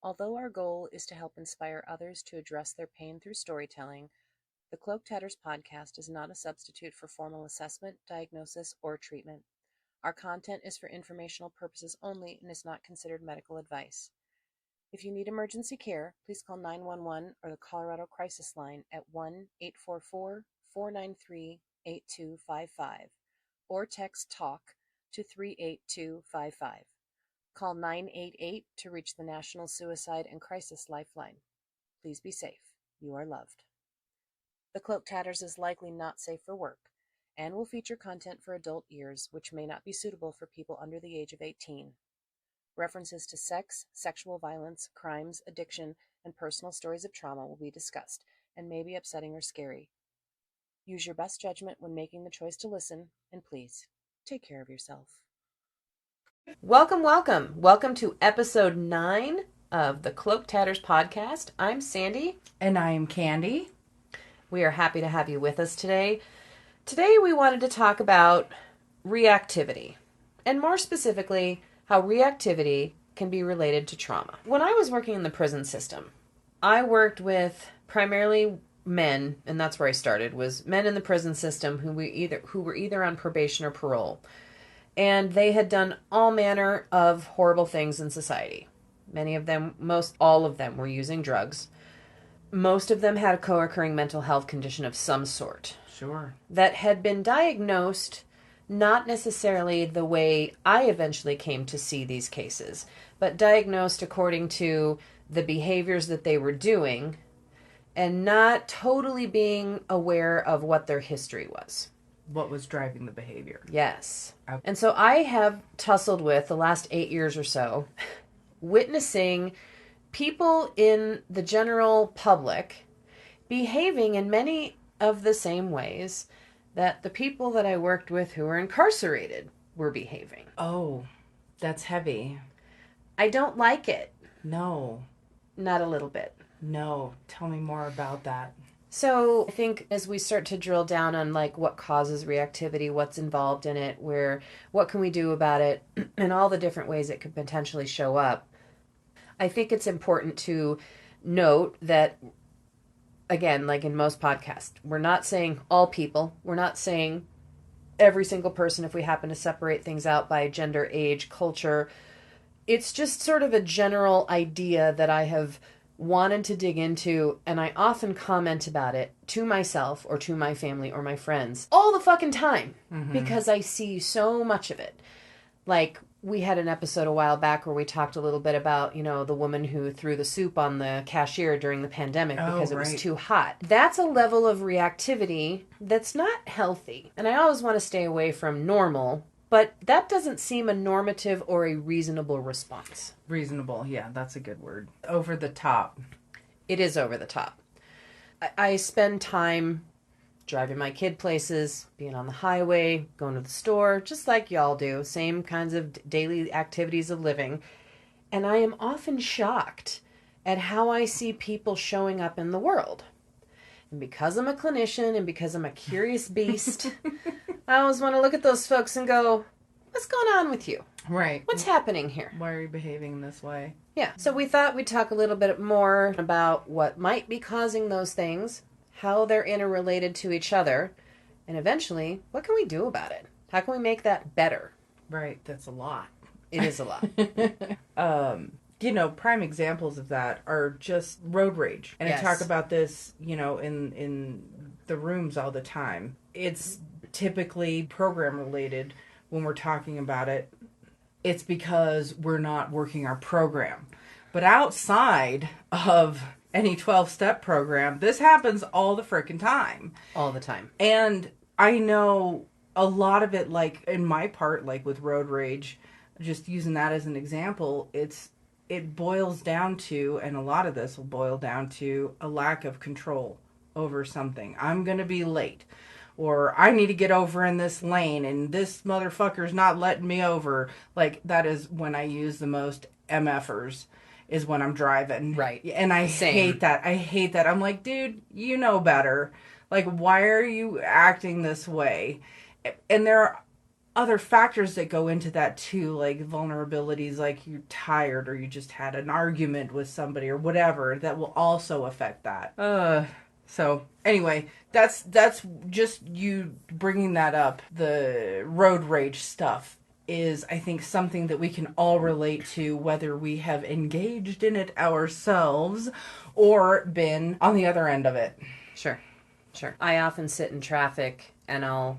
Although our goal is to help inspire others to address their pain through storytelling, the Cloak Tatters podcast is not a substitute for formal assessment, diagnosis, or treatment. Our content is for informational purposes only and is not considered medical advice. If you need emergency care, please call 911 or the Colorado Crisis Line at 1-844-493-8255 or text TALK to 38255. Call 988 to reach the National Suicide and Crisis Lifeline. Please be safe. You are loved. The Cloak Tatters is likely not safe for work and will feature content for adult ears which may not be suitable for people under the age of 18. References to sex, sexual violence, crimes, addiction, and personal stories of trauma will be discussed and may be upsetting or scary. Use your best judgment when making the choice to listen, and please, take care of yourself. Welcome, welcome. Welcome to episode 9 of the Cloak Tatters podcast. I'm Sandy. And I'm Candy. We are happy to have you with us today. Today we wanted to talk about reactivity, and more specifically, how reactivity can be related to trauma. When I was working in the prison system, I worked with primarily men, and that's where I started, was men in the prison system who were either on probation or parole. And they had done all manner of horrible things in society. Many of them, all of them were using drugs. Most of them had a co-occurring mental health condition of some sort. Sure. That had been diagnosed not necessarily the way I eventually came to see these cases, but diagnosed according to the behaviors that they were doing and not totally being aware of what their history was. What was driving the behavior? Yes. Okay. And so I have tussled with, the last 8 years or so, witnessing people in the general public behaving in many of the same ways that the people that I worked with who were incarcerated were behaving. Oh, that's heavy. I don't like it. No. Not a little bit. No. Tell me more about that. So I think as we start to drill down on like what causes reactivity, what's involved in it, what can we do about it, and all the different ways it could potentially show up, I think it's important to note that, again, like in most podcasts, we're not saying all people, we're not saying every single person if we happen to separate things out by gender, age, culture. It's just sort of a general idea that I have wanted to dig into, and I often comment about it to myself or to my family or my friends all the fucking time, because I see so much of it. Like, we had an episode a while back where we talked a little bit about, the woman who threw the soup on the cashier during the pandemic because it was too hot. That's a level of reactivity that's not healthy. And I always want to stay away from normal, but that doesn't seem a normative or a reasonable response. Reasonable, yeah, that's a good word. Over the top. It is over the top. I spend time driving my kid places, being on the highway, going to the store, just like y'all do. Same kinds of daily activities of living. And I am often shocked at how I see people showing up in the world. And because I'm a clinician and because I'm a curious beast, I always want to look at those folks and go, what's going on with you? Right. What's happening here? Why are you behaving this way? Yeah. So we thought we'd talk a little bit more about what might be causing those things, how they're interrelated to each other, and eventually, what can we do about it? How can we make that better? Right. That's a lot. It is a lot. Prime examples of that are just road rage. And Yes. I talk about this, in the rooms all the time. It's typically program related when we're talking about it. It's because we're not working our program. But outside of any 12-step program, this happens all the frickin' time. All the time. And I know a lot of it, like, in my part, like with road rage, just using that as an example, it boils down to, and a lot of this will boil down to, a lack of control over something. I'm going to be late. Or I need to get over in this lane and this motherfucker's not letting me over. Like, that is when I use the most MFers, is when I'm driving. Right. And I hate that. I hate that. I'm like, dude, you know better. Like, why are you acting this way? And there are other factors that go into that too, like vulnerabilities, like you're tired or you just had an argument with somebody or whatever, that will also affect that. So anyway, that's just you bringing that up. The road rage stuff is, I think, something that we can all relate to, whether we have engaged in it ourselves or been on the other end of it. Sure. Sure. I often sit in traffic and I'll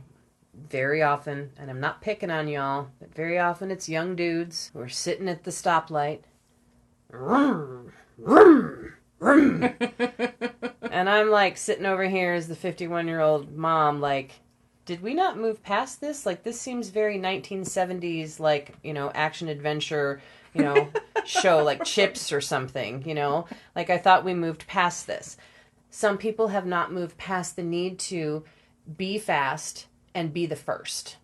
very often, and I'm not picking on y'all, but very often it's young dudes who are sitting at the stoplight. Vroom, vroom, vroom. And I'm like sitting over here as the 51-year-old mom, like, did we not move past this? Like, this seems very 1970s, like, action adventure, show, like Chips or something, Like, I thought we moved past this. Some people have not moved past the need to be fast and be the first.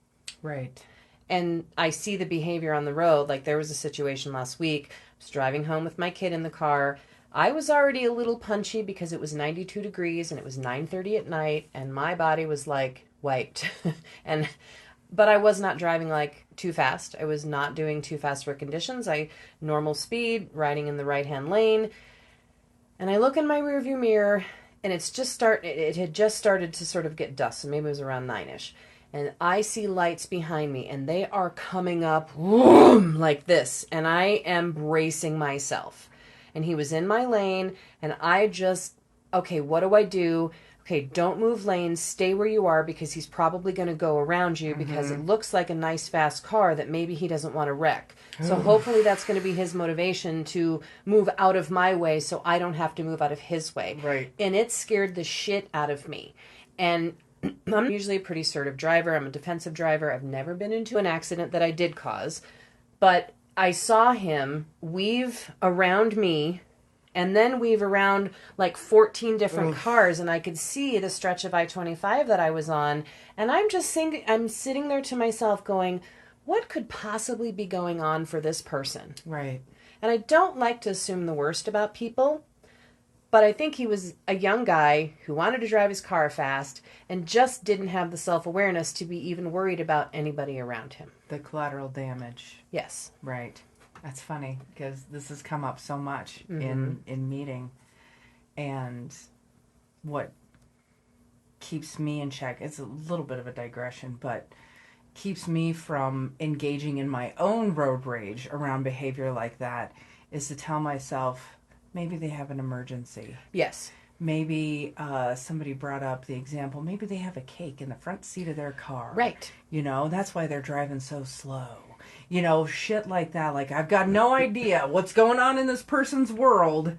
Right. And I see the behavior on the road. Like, there was a situation last week. I was driving home with my kid in the car. I was already a little punchy because it was 92 degrees and it was 9:30 at night and my body was like wiped. But I was not driving like too fast. I was not doing too fast for conditions. Normal speed, riding in the right-hand lane. And I look in my rearview mirror, and it had just started to sort of get dusk, so maybe it was around 9ish. And I see lights behind me, and they are coming up whoom, like this, and I am bracing myself. And he was in my lane, and okay, what do I do? Okay, don't move lanes, stay where you are because he's probably going to go around you because it looks like a nice fast car that maybe he doesn't want to wreck. So hopefully that's going to be his motivation to move out of my way so I don't have to move out of his way. Right. And it scared the shit out of me. And I'm usually a pretty assertive driver. I'm a defensive driver. I've never been into an accident that I did cause. But I saw him weave around me and then weave around like 14 different cars, and I could see the stretch of I-25 that I was on, and I'm sitting there to myself going, what could possibly be going on for this person? Right. And I don't like to assume the worst about people, but I think he was a young guy who wanted to drive his car fast and just didn't have the self-awareness to be even worried about anybody around him. The collateral damage. Yes. Right. That's funny because this has come up so much in meeting, and what keeps me in check, it's a little bit of a digression, but keeps me from engaging in my own road rage around behavior like that is to tell myself maybe they have an emergency. Yes. Maybe somebody brought up the example, maybe they have a cake in the front seat of their car. Right. That's why they're driving so slow. Shit like that. Like, I've got no idea what's going on in this person's world.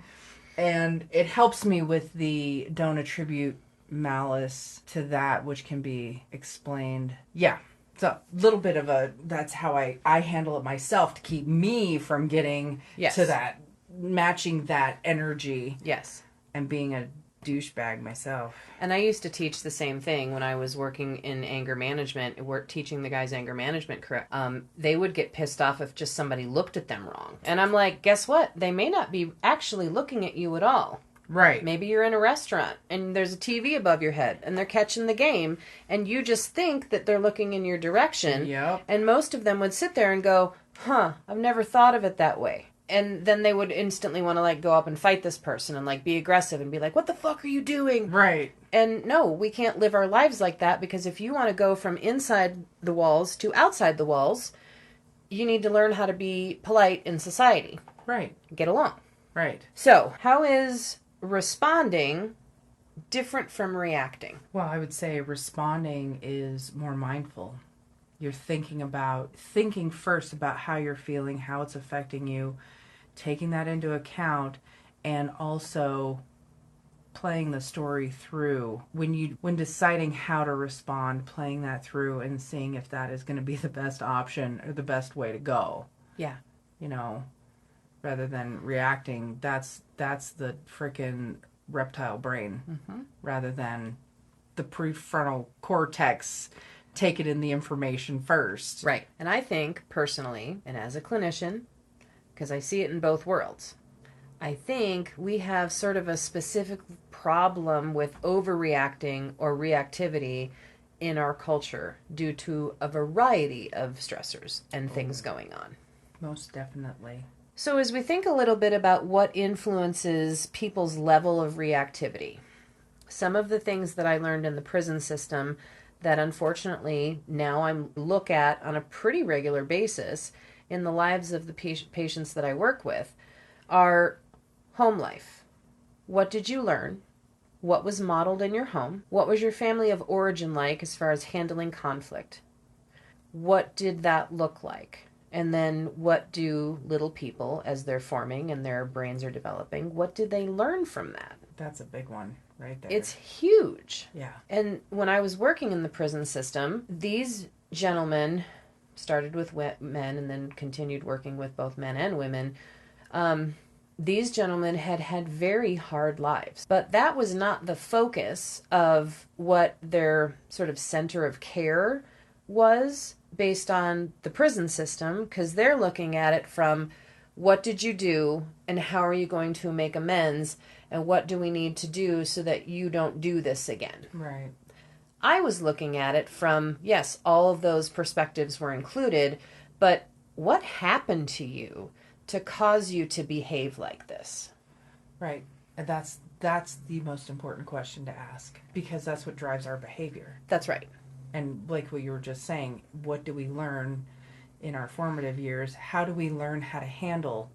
And it helps me with the don't attribute malice to that, which can be explained. Yeah. So, a little bit of that's how I handle it myself to keep me from getting to that, matching that energy. Yes. And being a douchebag myself. And I used to teach the same thing when I was working in anger management, teaching the guys anger management correct. They would get pissed off if just somebody looked at them wrong. And I'm like, guess what? They may not be actually looking at you at all. Right. Maybe you're in a restaurant and there's a TV above your head and they're catching the game and you just think that they're looking in your direction. Yep. And most of them would sit there and go, I've never thought of it that way. And then they would instantly want to like go up and fight this person and like be aggressive and be like, what the fuck are you doing? Right. And no, we can't live our lives like that, because if you want to go from inside the walls to outside the walls, you need to learn how to be polite in society. Right. Get along. Right. So, how is responding different from reacting? Well, I would say responding is more mindful. You're thinking first about how you're feeling, how it's affecting you, taking that into account, and also playing the story through when deciding how to respond, playing that through and seeing if that is going to be the best option or the best way to go. Yeah. Rather than reacting, that's the frickin' reptile brain, rather than the prefrontal cortex taking in the information first. Right. And I think, personally, and as a clinician, because I see it in both worlds, I think we have sort of a specific problem with overreacting or reactivity in our culture due to a variety of stressors and things going on. Most definitely. So, as we think a little bit about what influences people's level of reactivity, some of the things that I learned in the prison system that unfortunately now I look at on a pretty regular basis in the lives of the patients that I work with are home life. What did you learn? What was modeled in your home? What was your family of origin like as far as handling conflict? What did that look like? And then what do little people, as they're forming and their brains are developing, what did they learn from that? That's a big one right there. It's huge. Yeah. And when I was working in the prison system, these gentlemen started with men and then continued working with both men and women. These gentlemen had had very hard lives, but that was not the focus of what their sort of center of care was based on the prison system, because they're looking at it from what did you do and how are you going to make amends and what do we need to do so that you don't do this again. Right. I was looking at it from, yes, all of those perspectives were included, but what happened to you to cause you to behave like this? Right. And that's the most important question to ask, because that's what drives our behavior. That's right. And like what you were just saying, what do we learn in our formative years? How do we learn how to handle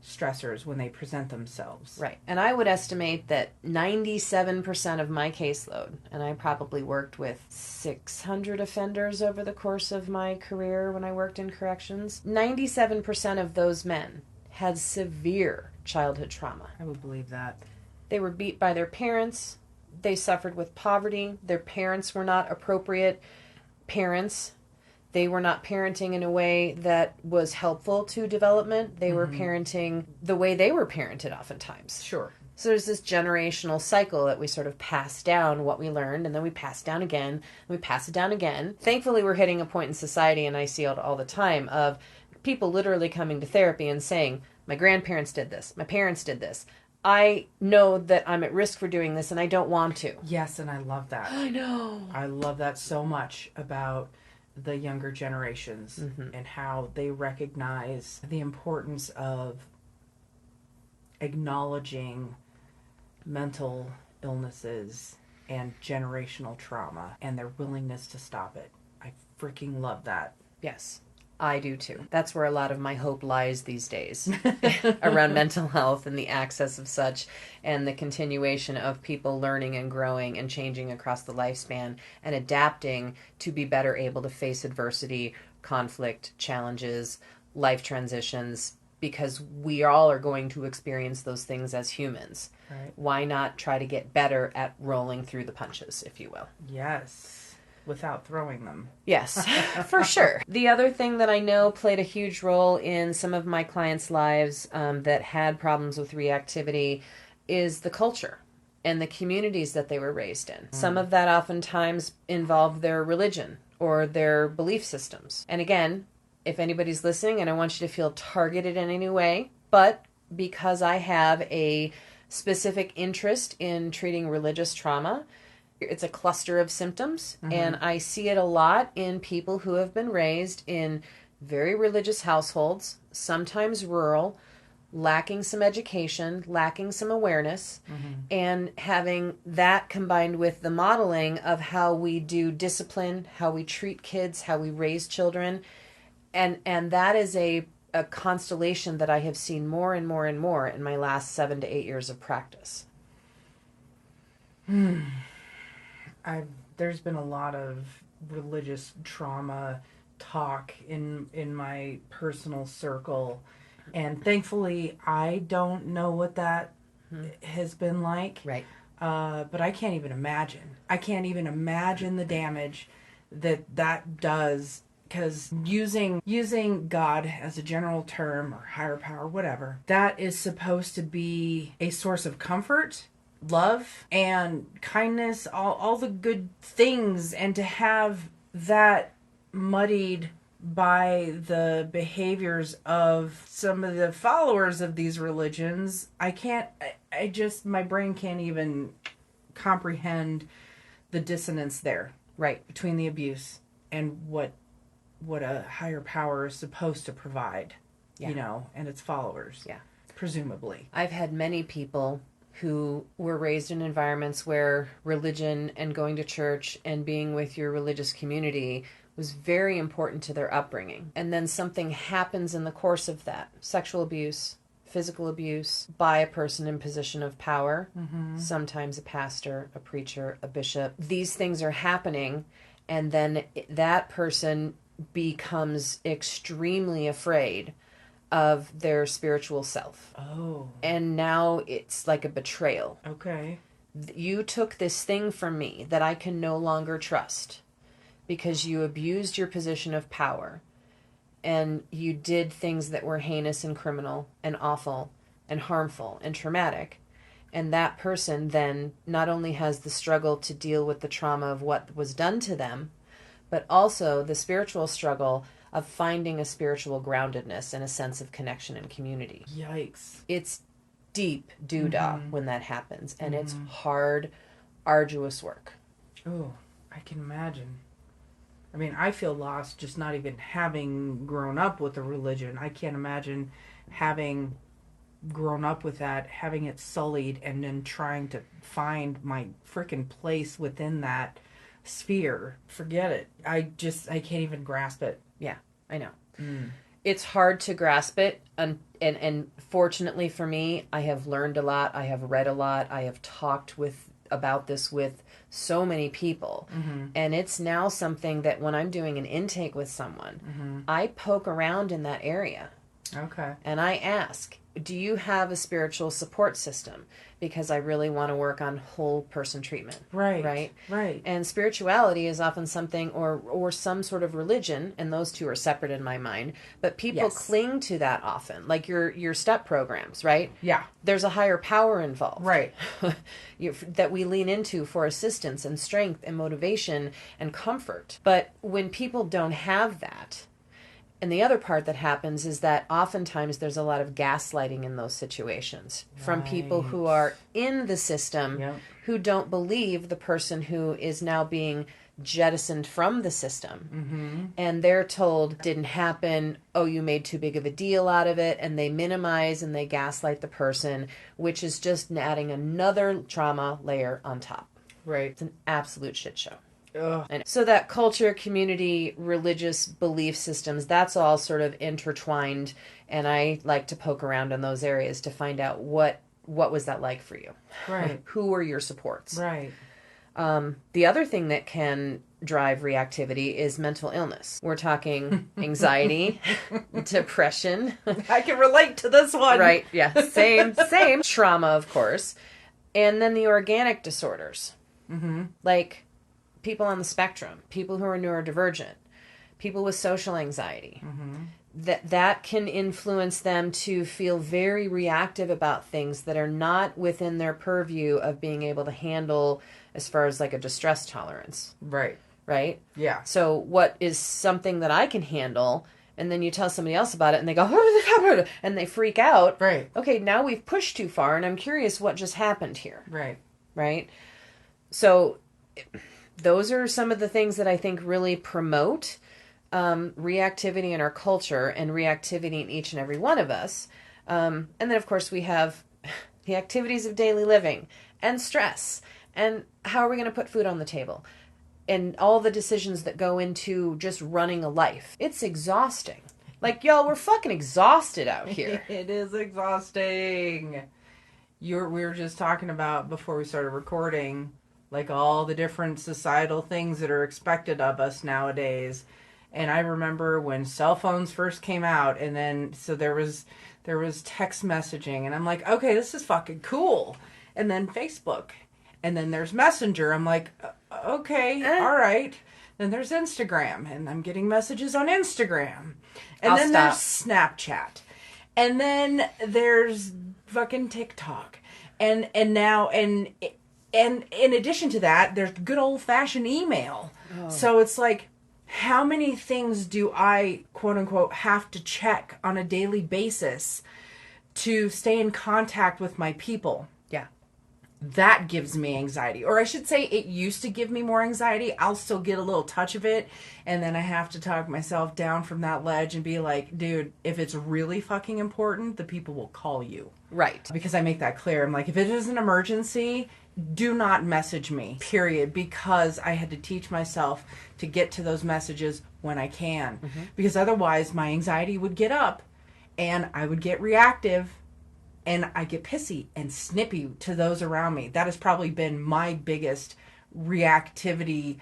stressors when they present themselves? Right. And I would estimate that 97% of my caseload, and I probably worked with 600 offenders over the course of my career when I worked in corrections, 97% of those men had severe childhood trauma. I would believe that. They were beat by their parents. They suffered with poverty. Their parents were not appropriate parents. They were not parenting in a way that was helpful to development. They were parenting the way they were parented oftentimes. Sure. So there's this generational cycle that we sort of pass down what we learned, and then we pass down again, and we pass it down again. Thankfully, we're hitting a point in society, and I see it all the time, of people literally coming to therapy and saying, my grandparents did this, my parents did this. I know that I'm at risk for doing this, and I don't want to. Yes, and I love that. I know. I love that so much about the younger generations and how they recognize the importance of acknowledging mental illnesses and generational trauma and their willingness to stop it. I freaking love that. Yes, I do too. That's where a lot of my hope lies these days around mental health and the access of such and the continuation of people learning and growing and changing across the lifespan and adapting to be better able to face adversity, conflict, challenges, life transitions, because we all are going to experience those things as humans. Right. Why not try to get better at rolling through the punches, if you will? Yes. Without throwing them. Yes, for sure. The other thing that I know played a huge role in some of my clients' lives that had problems with reactivity is the culture and the communities that they were raised in. Some of that oftentimes involved their religion or their belief systems. And again, if anybody's listening, and I want you to feel targeted in any way, but because I have a specific interest in treating religious trauma, it's a cluster of symptoms, and I see it a lot in people who have been raised in very religious households, sometimes rural, lacking some education, lacking some awareness, and having that combined with the modeling of how we do discipline, how we treat kids, how we raise children, and that is a constellation that I have seen more and more and more in my last 7 to 8 years of practice. There's been a lot of religious trauma talk in my personal circle, and thankfully I don't know what that has been like. Right. But I can't even imagine. I can't even imagine the damage that does, because using God as a general term or higher power, whatever, that is supposed to be a source of comfort, love, and kindness, all the good things, and to have that muddied by the behaviors of some of the followers of these religions, my brain can't even comprehend the dissonance there. Right. between the abuse and what a higher power is supposed to provide, Yeah. and its followers. Yeah. Presumably. I've had many people who were raised in environments where religion and going to church and being with your religious community was very important to their upbringing. And then something happens in the course of that: sexual abuse, physical abuse by a person in position of power, sometimes a pastor, a preacher, a bishop. These things are happening, and then that person becomes extremely afraid of their spiritual self. Oh. And now it's like a betrayal. Okay. You took this thing from me that I can no longer trust because you abused your position of power and you did things that were heinous and criminal and awful and harmful and traumatic. And that person then not only has the struggle to deal with the trauma of what was done to them, but also the spiritual struggle of finding a spiritual groundedness and a sense of connection and community. Yikes. It's deep doodah when that happens, and it's hard, arduous work. Oh, I can imagine. I mean, I feel lost just not even having grown up with a religion. I can't imagine having grown up with that, having it sullied, and then trying to find my freaking place within that sphere. Forget it. I can't even grasp it. Yeah, I know. It's hard to grasp it, and fortunately for me, I have learned a lot, I have read a lot, I have talked about this with so many people, and it's now something that when I'm doing an intake with someone, I poke around in that area. Okay. And I ask, do you have a spiritual support system? Because I really want to work on whole person treatment. Right. Right? Right. And spirituality is often something, or some sort of religion, and those two are separate in my mind, but people cling to that often, like your step programs, right? Yeah. There's a higher power involved. Right. That we lean into for assistance and strength and motivation and comfort. But when people don't have that, and the other part that happens is that oftentimes there's a lot of gaslighting in those situations from people who are in the system who don't believe the person who is now being jettisoned from the system. And they're told, didn't happen, oh, you made too big of a deal out of it, and they minimize and they gaslight the person, which is just adding another trauma layer on top. Right. It's an absolute shit show. Ugh. And so that culture, community, religious belief systems, that's all sort of intertwined, and I like to poke around in those areas to find out what was that like for you? Right. Who were your supports? Right. The other thing that can drive reactivity is mental illness. We're talking anxiety, depression. I can relate to this one. Right, yeah, same. Trauma, of course. And then the organic disorders. Like people on the spectrum, people who are neurodivergent, people with social anxiety. That can influence them to feel very reactive about things that are not within their purview of being able to handle as far as like a distress tolerance. Right. Right? Yeah. So what is something that I can handle, and then you tell somebody else about it and they go, and they freak out. Right. Okay, now we've pushed too far and I'm curious what just happened here. Right. Right? So those are some of the things that I think really promote reactivity in our culture and reactivity in each and every one of us. And then, of course, we have the activities of daily living and stress. And how are we going to put food on the table? And all the decisions that go into just running a life. It's exhausting. Like, y'all, we're fucking exhausted out here. It is exhausting. We were just talking about, before we started recording, like all the different societal things that are expected of us nowadays. And I remember when cell phones first came out, and then so there was text messaging, and I'm like, okay, this is fucking cool. And then Facebook, and then there's Messenger. I'm like, okay, all right. Then there's Instagram, and I'm getting messages on Instagram. And then there's Snapchat. And then there's fucking TikTok. And now and in addition to that, there's good old-fashioned email. Oh. So it's like, how many things do I, quote-unquote, have to check on a daily basis to stay in contact with my people? Yeah. that gives me anxiety. Or I should say it used to give me more anxiety. I'll still get a little touch of it, and then I have to talk myself down from that ledge and be like, dude, if it's really fucking important, the people will call you. Right. Because I make that clear. I'm like, if it is an emergency, do not message me, period. Because I had to teach myself to get to those messages when I can. Because otherwise my anxiety would get up and I would get reactive and I get pissy and snippy to those around me. That has probably been my biggest reactivity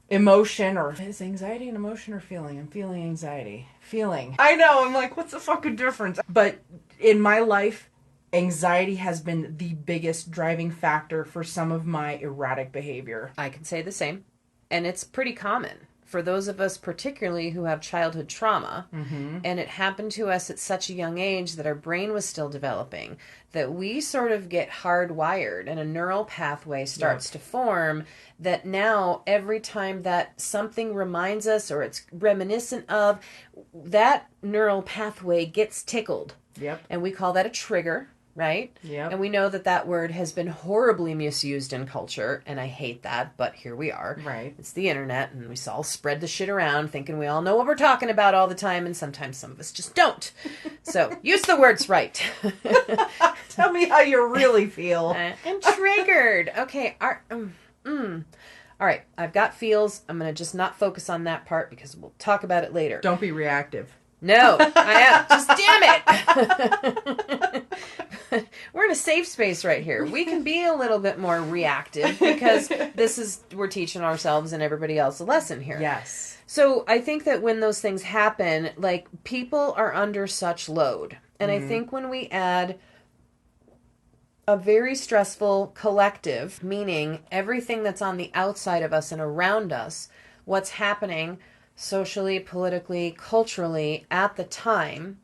emotion. Or is anxiety an emotion or feeling? I'm feeling anxiety. Feeling. I know, I'm like, what's the fucking difference? But in my life, anxiety has been the biggest driving factor for some of my erratic behavior. I can say the same. And it's pretty common for those of us, particularly who have childhood trauma. And it happened to us at such a young age that our brain was still developing, that we sort of get hardwired and a neural pathway starts to form that now every time that something reminds us or it's reminiscent of, that neural pathway gets tickled. And we call that a trigger. Right? And we know that that word has been horribly misused in culture, and I hate that, but here we are. Right. It's the internet, and we all spread the shit around thinking we all know what we're talking about all the time, and sometimes some of us just don't. So, use the words right. Tell me how you really feel. I'm triggered. Okay. All right. I've got feels. I'm going to just not focus on that part because we'll talk about it later. Don't be reactive. No, I am. Just damn it. We're in a safe space right here. We can be a little bit more reactive because we're teaching ourselves and everybody else a lesson here. Yes. So I think that when those things happen, like, people are under such load. And I think when we add a very stressful collective, meaning everything that's on the outside of us and around us, what's happening socially, politically, culturally at the time.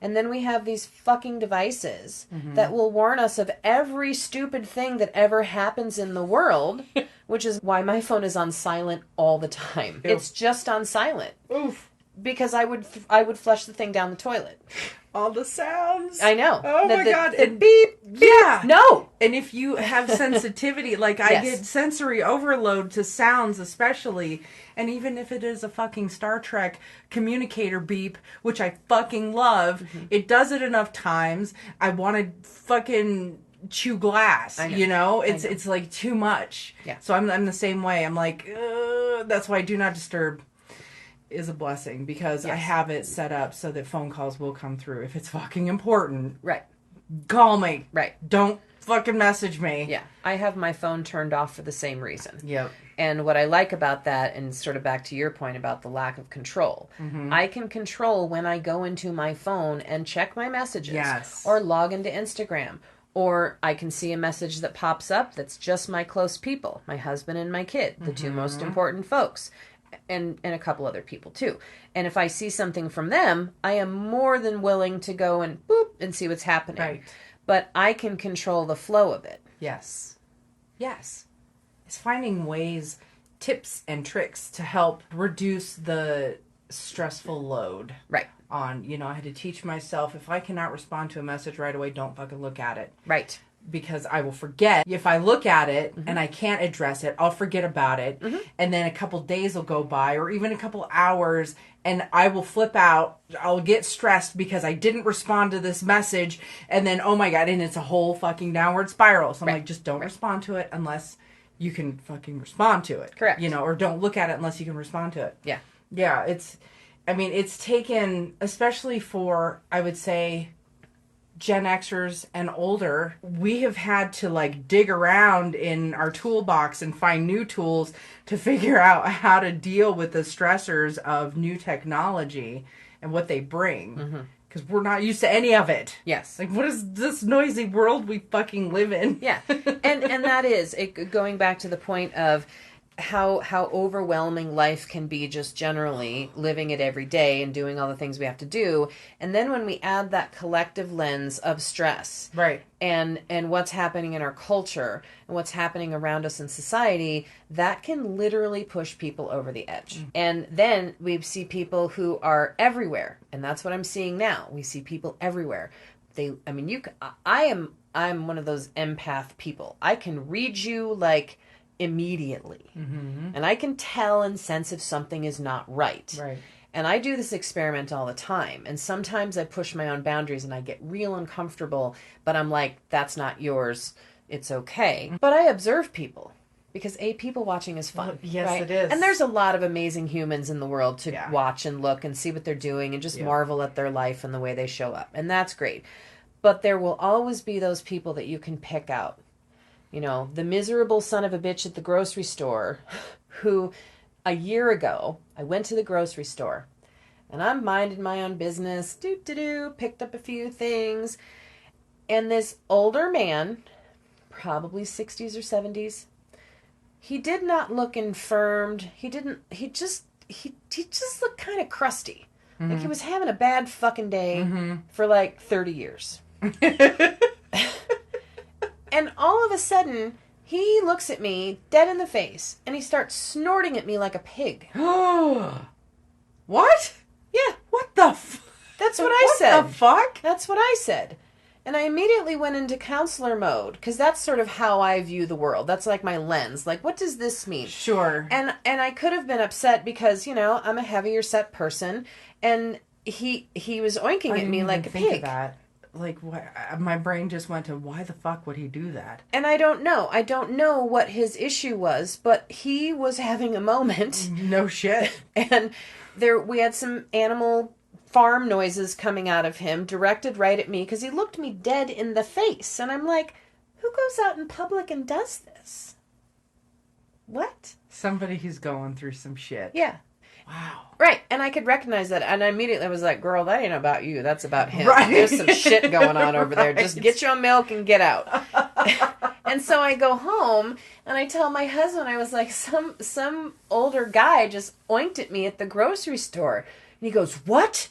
And then we have these fucking devices that will warn us of every stupid thing that ever happens in the world, which is why my phone is on silent all the time. Ew. It's just on silent. Oof. Because I would flush the thing down the toilet. All the sounds. I know. Oh my God. And beep, beep. Yeah. No. And if you have sensitivity, like I get sensory overload to sounds especially, and even if it is a fucking Star Trek communicator beep, which I fucking love, it does it enough times. I want to fucking chew glass, you know? It's like too much. Yeah. So I'm the same way. I'm like, that's why do not disturb is a blessing, because I have it set up so that phone calls will come through if it's fucking important. Right. Call me. Right. Don't fucking message me. Yeah. I have my phone turned off for the same reason. Yep. And what I like about that, and sort of back to your point about the lack of control, I can control when I go into my phone and check my messages. Yes. Or log into Instagram. Or I can see a message that pops up that's just my close people, my husband and my kid, the two most important folks. And a couple other people too. And if I see something from them, I am more than willing to go and boop and see what's happening. Right. But I can control the flow of it. Yes. Yes. It's finding ways, tips and tricks to help reduce the stressful load. Right. On, I had to teach myself, if I cannot respond to a message right away, don't fucking look at it. Right. Because I will forget. If I look at it and I can't address it, I'll forget about it. And then a couple days will go by, or even a couple hours, and I will flip out. I'll get stressed because I didn't respond to this message. And then, oh my God, and it's a whole fucking downward spiral. So I'm like, just don't respond to it unless you can fucking respond to it. Correct. Or don't look at it unless you can respond to it. Yeah. Yeah, it's taken, especially for, I would say, Gen Xers and older, we have had to dig around in our toolbox and find new tools to figure out how to deal with the stressors of new technology and what they bring. Because we're not used to any of it. Yes. What is this noisy world we fucking live in? Yeah. And that is it, going back to the point of how overwhelming life can be, just generally living it every day and doing all the things we have to do. And then when we add that collective lens of stress, right, and what's happening in our culture and what's happening around us in society, that can literally push people over the edge. And then we see people who are everywhere, and that's what I'm seeing now. We see people everywhere, I mean, I'm one of those empath people. I can read you like immediately. Mm-hmm. And I can tell and sense if something is not right. Right. And I do this experiment all the time. And sometimes I push my own boundaries and I get real uncomfortable, but I'm like, that's not yours. It's okay. But I observe people because people watching is fun. Well, yes, right? it is. And there's a lot of amazing humans in the world to Yeah. watch and look and see what they're doing and just Yeah. marvel at their life and the way they show up. And that's great. But there will always be those people that you can pick out. You know, the miserable son of a bitch at the grocery store who a year ago, I went to the grocery store and I'm minding my own business, picked up a few things. And this older man, probably 60s or 70s, he did not look infirmed. He just looked kind of crusty. Mm-hmm. Like he was having a bad fucking day Mm-hmm. for like 30 years. And all of a sudden, he looks at me dead in the face and he starts snorting at me like a pig. What? Yeah, What the that's what I said. What the fuck? That's what I said. And I immediately went into counselor mode because that's sort of how I view the world. That's like my lens. Like, what does this mean? Sure. And I could have been upset because, you know, I'm a heavier set person and he was oinking at me like a think pig. of that. Like, my brain just went to, why the fuck would he do that? And I don't know. I don't know what his issue was, but he was having a moment. No shit. And we had some animal farm noises coming out of him, directed right at me, because he looked me dead in the face. And I'm like, who goes out in public and does this? What? Somebody who's going through some shit. Yeah. Wow. Right. And I could recognize that. And I immediately was like, girl, that ain't about you. That's about him. Right. There's some shit going on over there. Right. Just get your milk and get out. And so I go home and I tell my husband, I was like, some older guy just oinked at me at the grocery store. And he goes, what?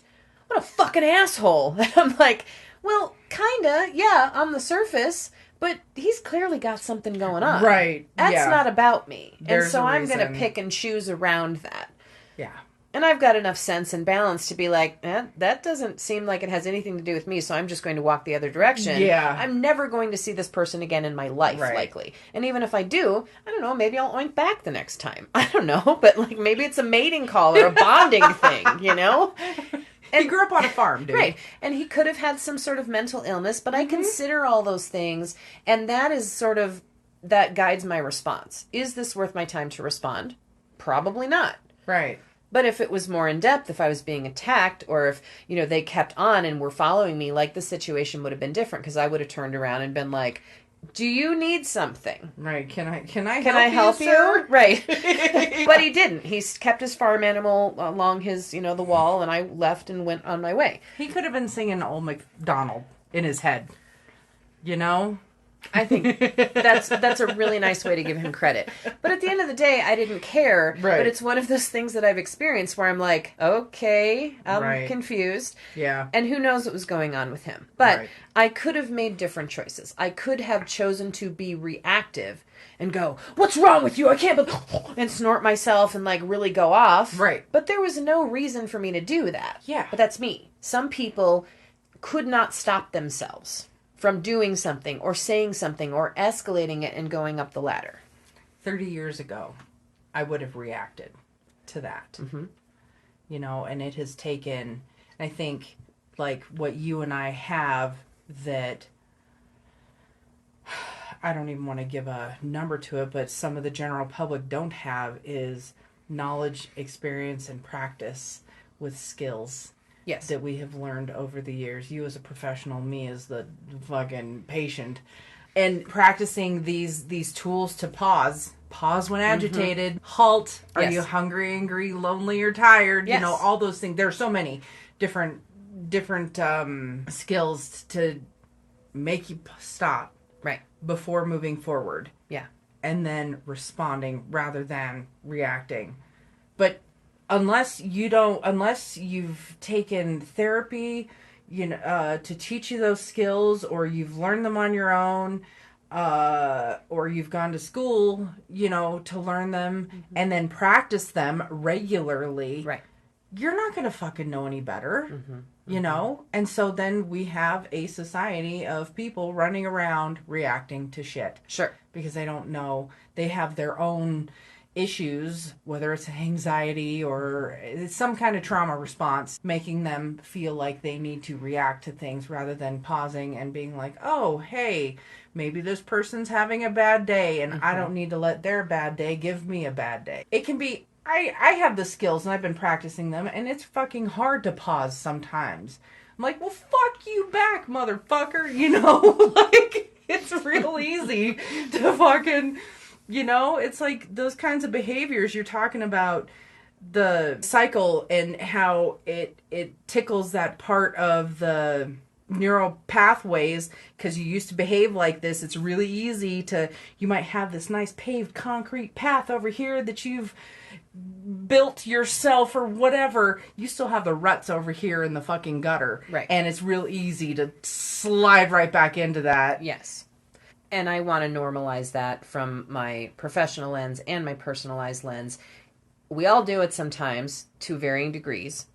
What a fucking asshole. And I'm like, well, kinda, yeah, on the surface. But he's clearly got something going on. Right. That's not about me. There's and so a I'm going to reason. pick and choose around that. Yeah. And I've got enough sense and balance to be like, that doesn't seem like it has anything to do with me, so I'm just going to walk the other direction. Yeah. I'm never going to see this person again in my life, Right. likely. And even if I do, I don't know, maybe I'll oink back the next time. I don't know, but like maybe it's a mating call or a bonding thing, you know? And he grew up on a farm, dude. Right. And he could have had some sort of mental illness, but I consider all those things, and that is sort of, that guides my response. Is this worth my time to respond? Probably not. Right. But if it was more in depth, if I was being attacked, or if, you know, they kept on and were following me, like the situation would have been different, because I would have turned around and been like, do you need something? Right. Can I help you, you? sir? Right. But he didn't. He kept his farm animal along his, you know, the wall, and I left and went on my way. He could have been singing Old MacDonald in his head. You know? I think that's a really nice way to give him credit. But at the end of the day, I didn't care. Right. But it's one of those things that I've experienced where I'm like, okay, I'm Right. confused. Yeah. And who knows what was going on with him. But Right. I could have made different choices. I could have chosen to be reactive and go, what's wrong with you? I can't believe... and snort myself and like really go off. Right. But there was no reason for me to do that. Yeah. But that's me. Some people could not stop themselves from doing something or saying something or escalating it and going up the ladder. 30 years ago, I would have reacted to that. Mm-hmm. You know, and it has taken, I think, like what you and I have that, I don't even want to give a number to it, but some of the general public don't have is knowledge, experience, and practice with skills. Yes. That we have learned over the years. You as a professional, me as the fucking patient. And practicing these tools to pause when agitated, halt, are Yes. you hungry, angry, lonely, or tired? Yes. You know, all those things. There are so many different skills to make you stop Right. before moving forward. Yeah. And then responding rather than reacting. But unless you've taken therapy, you know, to teach you those skills, or you've learned them on your own, or you've gone to school, you know, to learn them and then practice them regularly, Right. you're not going to fucking know any better. you know? And so then we have a society of people running around reacting to shit. Sure. Because they don't know. They have their own issues, whether it's anxiety or it's some kind of trauma response, making them feel like they need to react to things rather than pausing and being like, oh, hey, maybe this person's having a bad day and I don't need to let their bad day give me a bad day. It can be, I have the skills and I've been practicing them, and it's fucking hard to pause sometimes. I'm like, well, fuck you back, motherfucker. You know, like, it's real easy to fucking, you know, it's like those kinds of behaviors you're talking about, the cycle and how it tickles that part of the neural pathways because you used to behave like this. It's really easy to, you might have this nice paved concrete path over here that you've built yourself or whatever. You still have the ruts over here in the fucking gutter. Right. And it's real easy to slide right back into that. Yes. And I want to normalize that from my professional lens and my personalized lens. We all do it sometimes to varying degrees.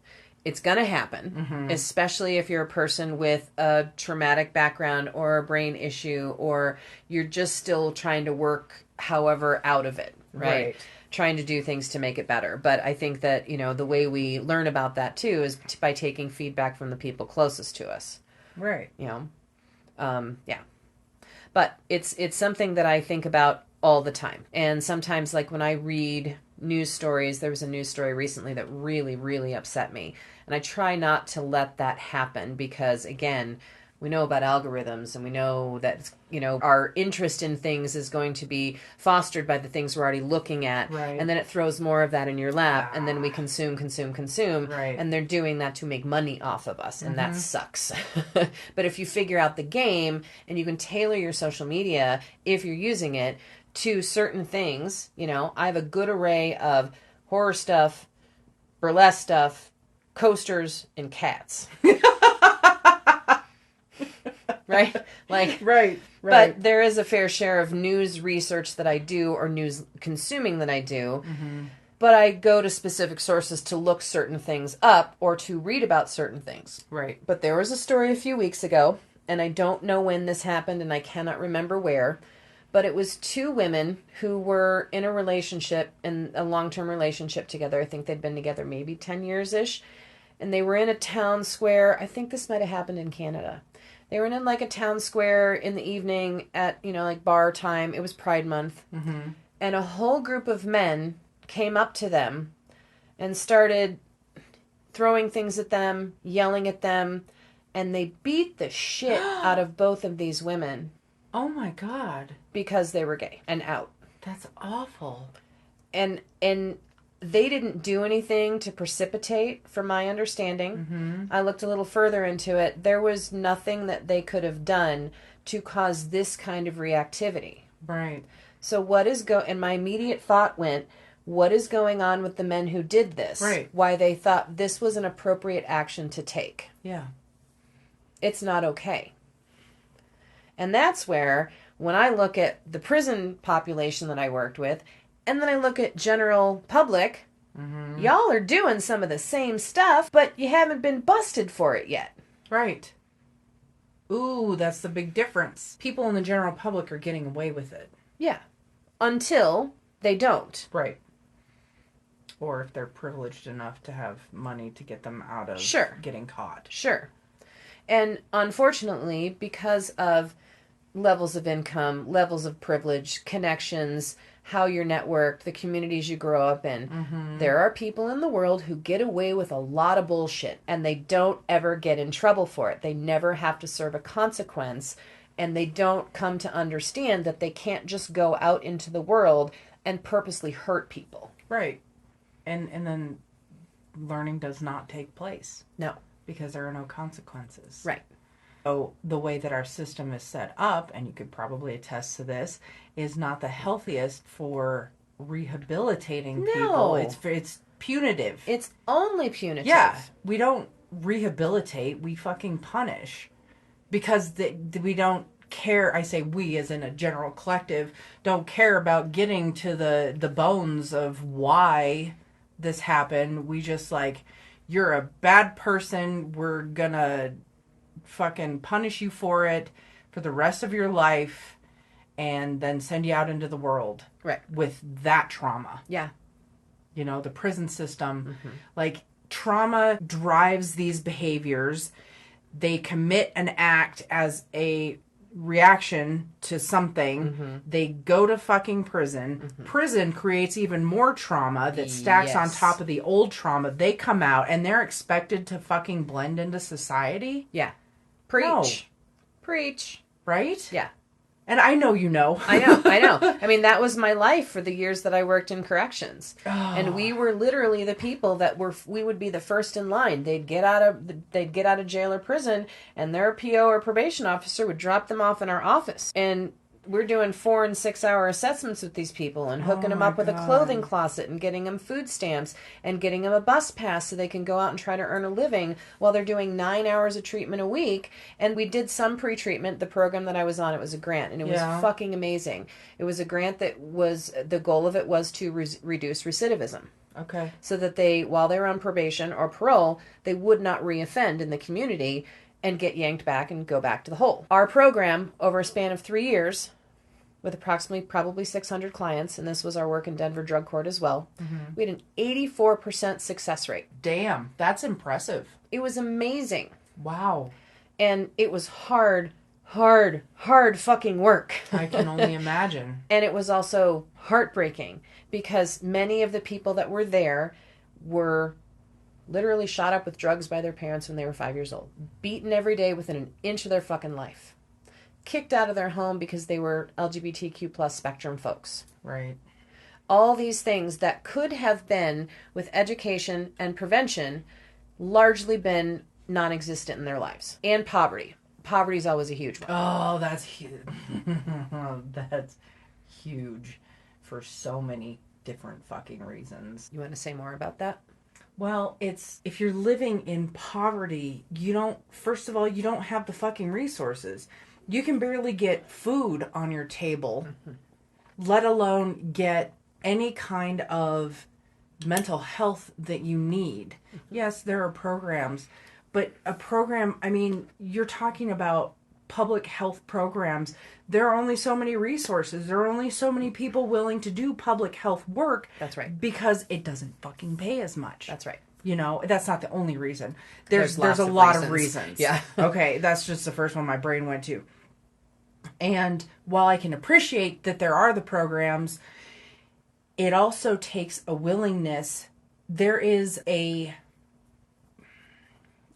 It's going to happen, especially if you're a person with a traumatic background or a brain issue, or you're just still trying to work however out of it, right? Trying to do things to make it better. But I think that, you know, the way we learn about that too is by taking feedback from the people closest to us. Right. You know? Yeah. But it's something that I think about all the time. And sometimes, like when I read news stories, there was a news story recently that really, really upset me. And I try not to let that happen because, again, we know about algorithms and we know that, you know, our interest in things is going to be fostered by the things we're already looking at. Right. And then it throws more of that in your lap and then we consume. Right. And they're doing that to make money off of us. And that sucks. But if you figure out the game and you can tailor your social media, if you're using it, to certain things, you know, I have a good array of horror stuff, burlesque stuff, coasters, and cats. Right? Like, right. But there is a fair share of news research that I do or news consuming that I do. But I go to specific sources to look certain things up or to read about certain things. Right. But there was a story a few weeks ago, and I don't know when this happened and I cannot remember where, but it was two women who were in a relationship, in a long-term relationship together. I think they'd been together maybe 10 years-ish. And they were in a town square. I think this might have happened in Canada. They were in like a town square in the evening at, you know, like bar time. It was Pride Month. And a whole group of men came up to them and started throwing things at them, yelling at them. And they beat the shit out of both of these women. Oh my God. Because they were gay and out. That's awful. And they didn't do anything to precipitate, from my understanding. I looked a little further into it. There was nothing that they could have done to cause this kind of reactivity. Right. So and my immediate thought went, what is going on with the men who did this? Right. Why they thought this was an appropriate action to take. Yeah. It's not okay. And that's where, when I look at the prison population that I worked with, and then I look at general public, y'all are doing some of the same stuff, but you haven't been busted for it yet. Right. Ooh, that's the big difference. People in the general public are getting away with it. Yeah. Until they don't. Right. Or if they're privileged enough to have money to get them out of getting caught. Sure. And unfortunately, because of levels of income, levels of privilege, connections, how you're networked, the communities you grow up in, there are people in the world who get away with a lot of bullshit and they don't ever get in trouble for it. They never have to serve a consequence, and they don't come to understand that they can't just go out into the world and purposely hurt people. Right. And then learning does not take place. No. Because there are no consequences. Right. So the way that our system is set up, and you could probably attest to this, is not the healthiest for rehabilitating people. It's punitive. It's only punitive. Yeah. We don't rehabilitate. We fucking punish. Because we don't care. I say we, as in a general collective, don't care about getting to the bones of why this happened. We just like, You're a bad person. We're gonna fucking punish you for it for the rest of your life and then send you out into the world Right. with that trauma. Yeah. You know, the prison system. Like, trauma drives these behaviors. They commit an act as a reaction to something. They go to fucking prison. Prison creates even more trauma that stacks on top of the old trauma. They come out and they're expected to fucking blend into society. Yeah. Preach. No. Preach. Right? Yeah. And I know you know. I know. I mean, that was my life for the years that I worked in corrections. And we were literally the people that we would be the first in line. They'd get out of jail or prison, and their PO or probation officer would drop them off in our office. And we're doing 4 and 6 hour assessments with these people and hooking them up with a clothing closet and getting them food stamps and getting them a bus pass so they can go out and try to earn a living while they're doing 9 hours of treatment a week. And we did some pre-treatment. The program that I was on, it was a grant, and it was fucking amazing. It was a grant that was, the goal of it was to reduce recidivism. Okay. So that they, while they were on probation or parole, they would not reoffend in the community and get yanked back and go back to the hole. Our program, over a span of 3 years, with approximately probably 600 clients, and this was our work in Denver Drug Court as well, we had an 84% success rate. Damn, that's impressive. It was amazing. Wow. And it was hard fucking work. I can only imagine. And it was also heartbreaking because many of the people that were there were literally shot up with drugs by their parents when they were 5 years old, beaten every day within an inch of their fucking life, kicked out of their home because they were LGBTQ plus spectrum folks. Right. All these things that could have been, with education and prevention, largely been non-existent in their lives. And poverty. Poverty is always a huge one. Oh, that's huge. That's huge for so many different fucking reasons. You want to say more about that? Well, it's, if you're living in poverty, you don't have the fucking resources. You can barely get food on your table, let alone get any kind of mental health that you need. Yes, there are programs, but a program, I mean, you're talking about public health programs. There are only so many resources. There are only so many people willing to do public health work. That's right. Because it doesn't fucking pay as much. That's right. You know, that's not the only reason. There's lots a of lot reasons. of reasons. Yeah. Okay, that's just the first one my brain went to. And while I can appreciate that there are the programs, it also takes a willingness. There is a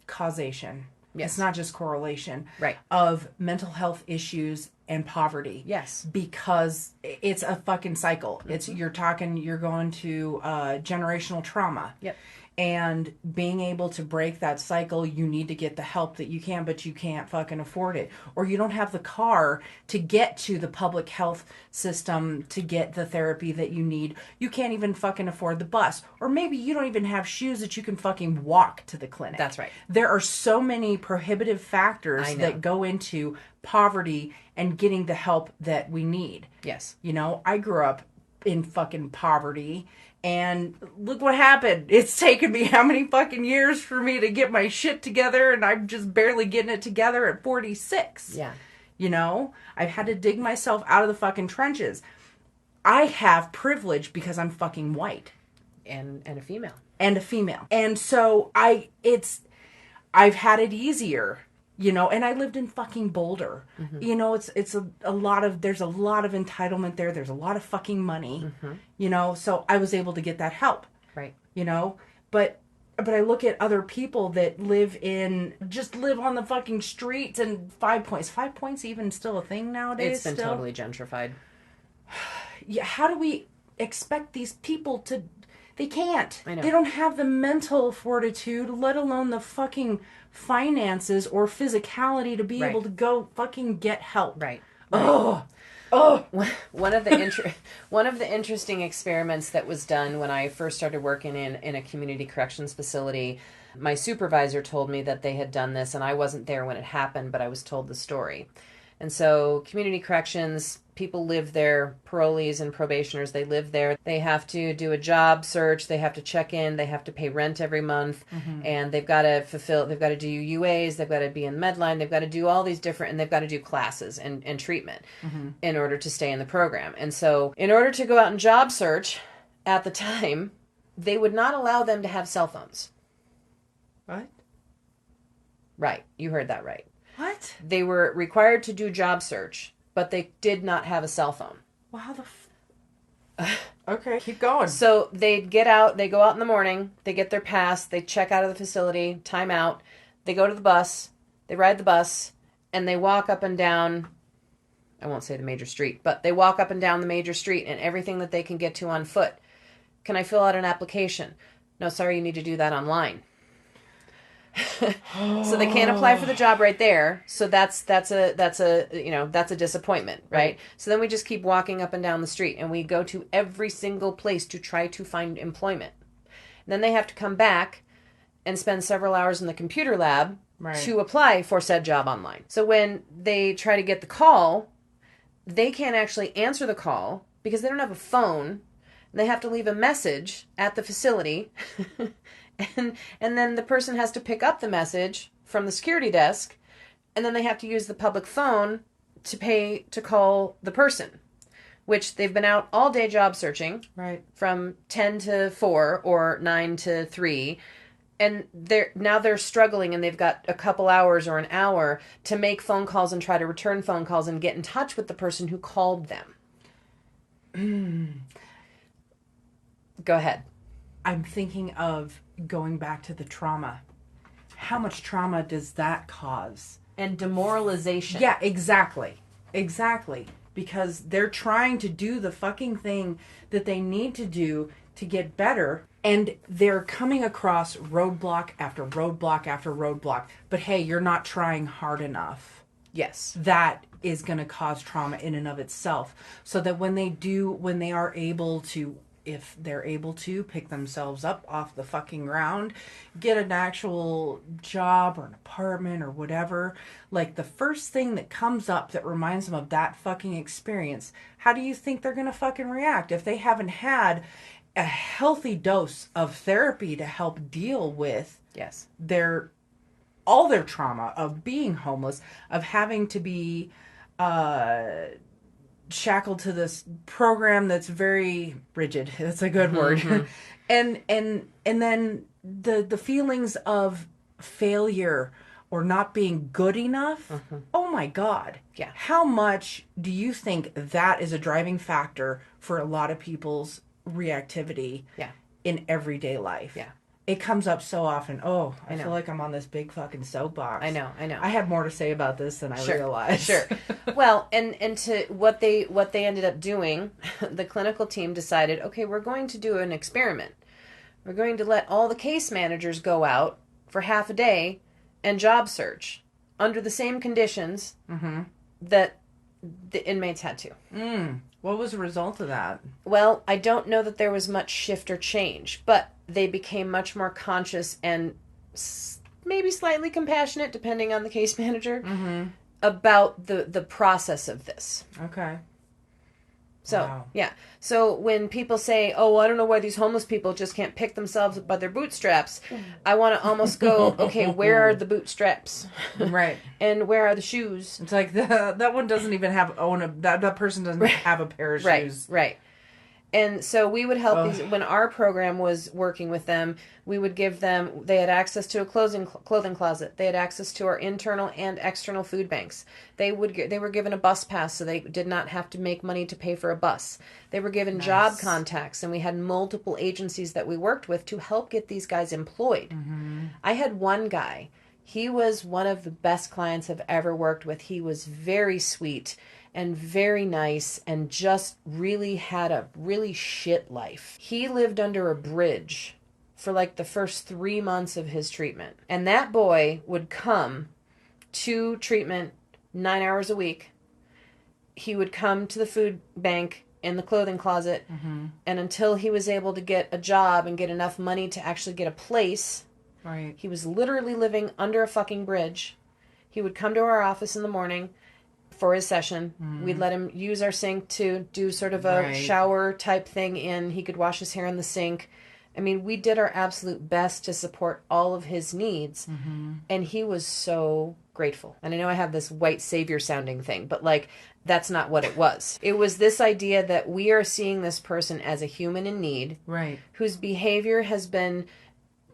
causation. Yes. It's not just correlation. Right. Of mental health issues and poverty. Yes. Because it's a fucking cycle. It's, you're going to generational trauma. Yep. And being able to break that cycle, you need to get the help that you can, but you can't fucking afford it. Or you don't have the car to get to the public health system to get the therapy that you need. You can't even fucking afford the bus. Or maybe you don't even have shoes that you can fucking walk to the clinic. That's right. There are so many prohibitive factors that go into poverty and getting the help that we need. Yes. You know, I grew up in fucking poverty. And look what happened. It's taken me how many fucking years for me to get my shit together, and I'm just barely getting it together at 46. Yeah. You know? I've had to dig myself out of the fucking trenches. I have privilege because I'm fucking white. And a female. And a female. And so I've had it easier. You know, and I lived in fucking Boulder. You know, it's there's a lot of entitlement there. There's a lot of fucking money. You know, so I was able to get that help. Right. You know, but I look at other people that live on the fucking streets and 5 Points. 5 Points even still a thing nowadays? It's been totally gentrified. Yeah, how do we expect these people to... They can't. I know. They don't have the mental fortitude, let alone the fucking finances or physicality to be able to go fucking get help. Right. Oh. One of the interesting experiments that was done when I first started working in a community corrections facility, my supervisor told me that they had done this, and I wasn't there when it happened, but I was told the story. And so community corrections, people live there, parolees and probationers, they live there. They have to do a job search, they have to check in, they have to pay rent every month, and they've got to do UAs, they've got to be in Medline, they've got to do all these different, and they've got to do classes and treatment in order to stay in the program. And so in order to go out and job search at the time, they would not allow them to have cell phones. What? Right, you heard that right. What? They were required to do job search, but they did not have a cell phone. Well, how the okay, keep going. So they go out in the morning, they get their pass, they check out of the facility, time out, they go to the bus, they ride the bus, and they walk up and down, I won't say the major street, but they walk up and down the major street and everything that they can get to on foot. Can I fill out an application? No, sorry, you need to do that online. So they can't apply for the job right there. So that's a disappointment, right? So then we just keep walking up and down the street and we go to every single place to try to find employment. And then they have to come back and spend several hours in the computer lab to apply for said job online. So when they try to get the call, they can't actually answer the call because they don't have a phone. They have to leave a message at the facility. And then the person has to pick up the message from the security desk, and then they have to use the public phone to pay to call the person, which they've been out all day job searching, right, from 10 to 4 or 9 to 3, and they're struggling, and they've got a couple hours or an hour to make phone calls and try to return phone calls and get in touch with the person who called them. Go ahead. I'm thinking of going back to the trauma. How much trauma does that cause? And demoralization. Yeah, exactly. Exactly. Because they're trying to do the fucking thing that they need to do to get better, and they're coming across roadblock after roadblock after roadblock. But hey, you're not trying hard enough. Yes. That is going to cause trauma in and of itself. So that when they are able to, if they're able to pick themselves up off the fucking ground, get an actual job or an apartment or whatever, like the first thing that comes up that reminds them of that fucking experience, how do you think they're gonna fucking react if they haven't had a healthy dose of therapy to help deal with all their trauma of being homeless, of having to be shackled to this program that's very rigid. That's a good word. Mm-hmm. and then the feelings of failure or not being good enough. Mm-hmm. Oh my God. Yeah. How much do you think that is a driving factor for a lot of people's reactivity in everyday life? Yeah. It comes up so often. Oh, I feel like I'm on this big fucking soapbox. I know. I have more to say about this than I realized. Sure. Well, and to what they ended up doing, the clinical team decided, okay, we're going to do an experiment. We're going to let all the case managers go out for half a day and job search under the same conditions that the inmates had to. What was the result of that? Well, I don't know that there was much shift or change, but they became much more conscious and maybe slightly compassionate, depending on the case manager, about the process of this. Okay. So, yeah. So when people say, oh, I don't know why these homeless people just can't pick themselves up by their bootstraps, I want to almost go, okay, where are the bootstraps? Right. And where are the shoes? It's like that one doesn't even that person doesn't have a pair of shoes. Right. And so we would help these, when our program was working with them, we would give them, they had access to a clothing closet. They had access to our internal and external food banks. They were given a bus pass, so they did not have to make money to pay for a bus. They were given job contacts, and we had multiple agencies that we worked with to help get these guys employed. I had one guy. He was one of the best clients I've ever worked with. He was very sweet and very nice and just really had a really shit life. He lived under a bridge for like the first 3 months of his treatment. And that boy would come to treatment 9 hours a week. He would come to the food bank in the clothing closet. And until he was able to get a job and get enough money to actually get a place, he was literally living under a fucking bridge. He would come to our office in the morning, for his session. We'd let him use our sink to do sort of a Right. shower type thing in. He could wash his hair in the sink. I mean, we did our absolute best to support all of his needs. And he was so grateful. And I know I have this white savior sounding thing, but like, that's not what it was. It was this idea that we are seeing this person as a human in need, Right. whose behavior has been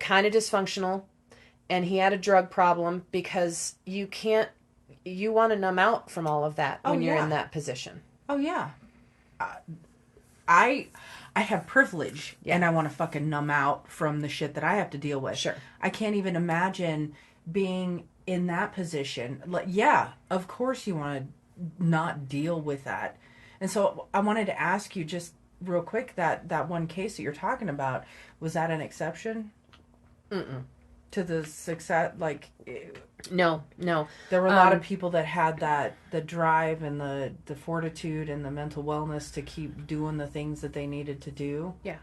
kind of dysfunctional, and he had a drug problem, because you want to numb out from all of that when you're in that position. Oh yeah. I have privilege, and I want to fucking numb out from the shit that I have to deal with. Sure. I can't even imagine being in that position. Like, yeah, of course you want to not deal with that. And so I wanted to ask you just real quick, that one case that you're talking about, was that an exception? Mm-mm. To the success, like... No. There were a lot of people that had the drive and the fortitude and the mental wellness to keep doing the things that they needed to do. Yeah.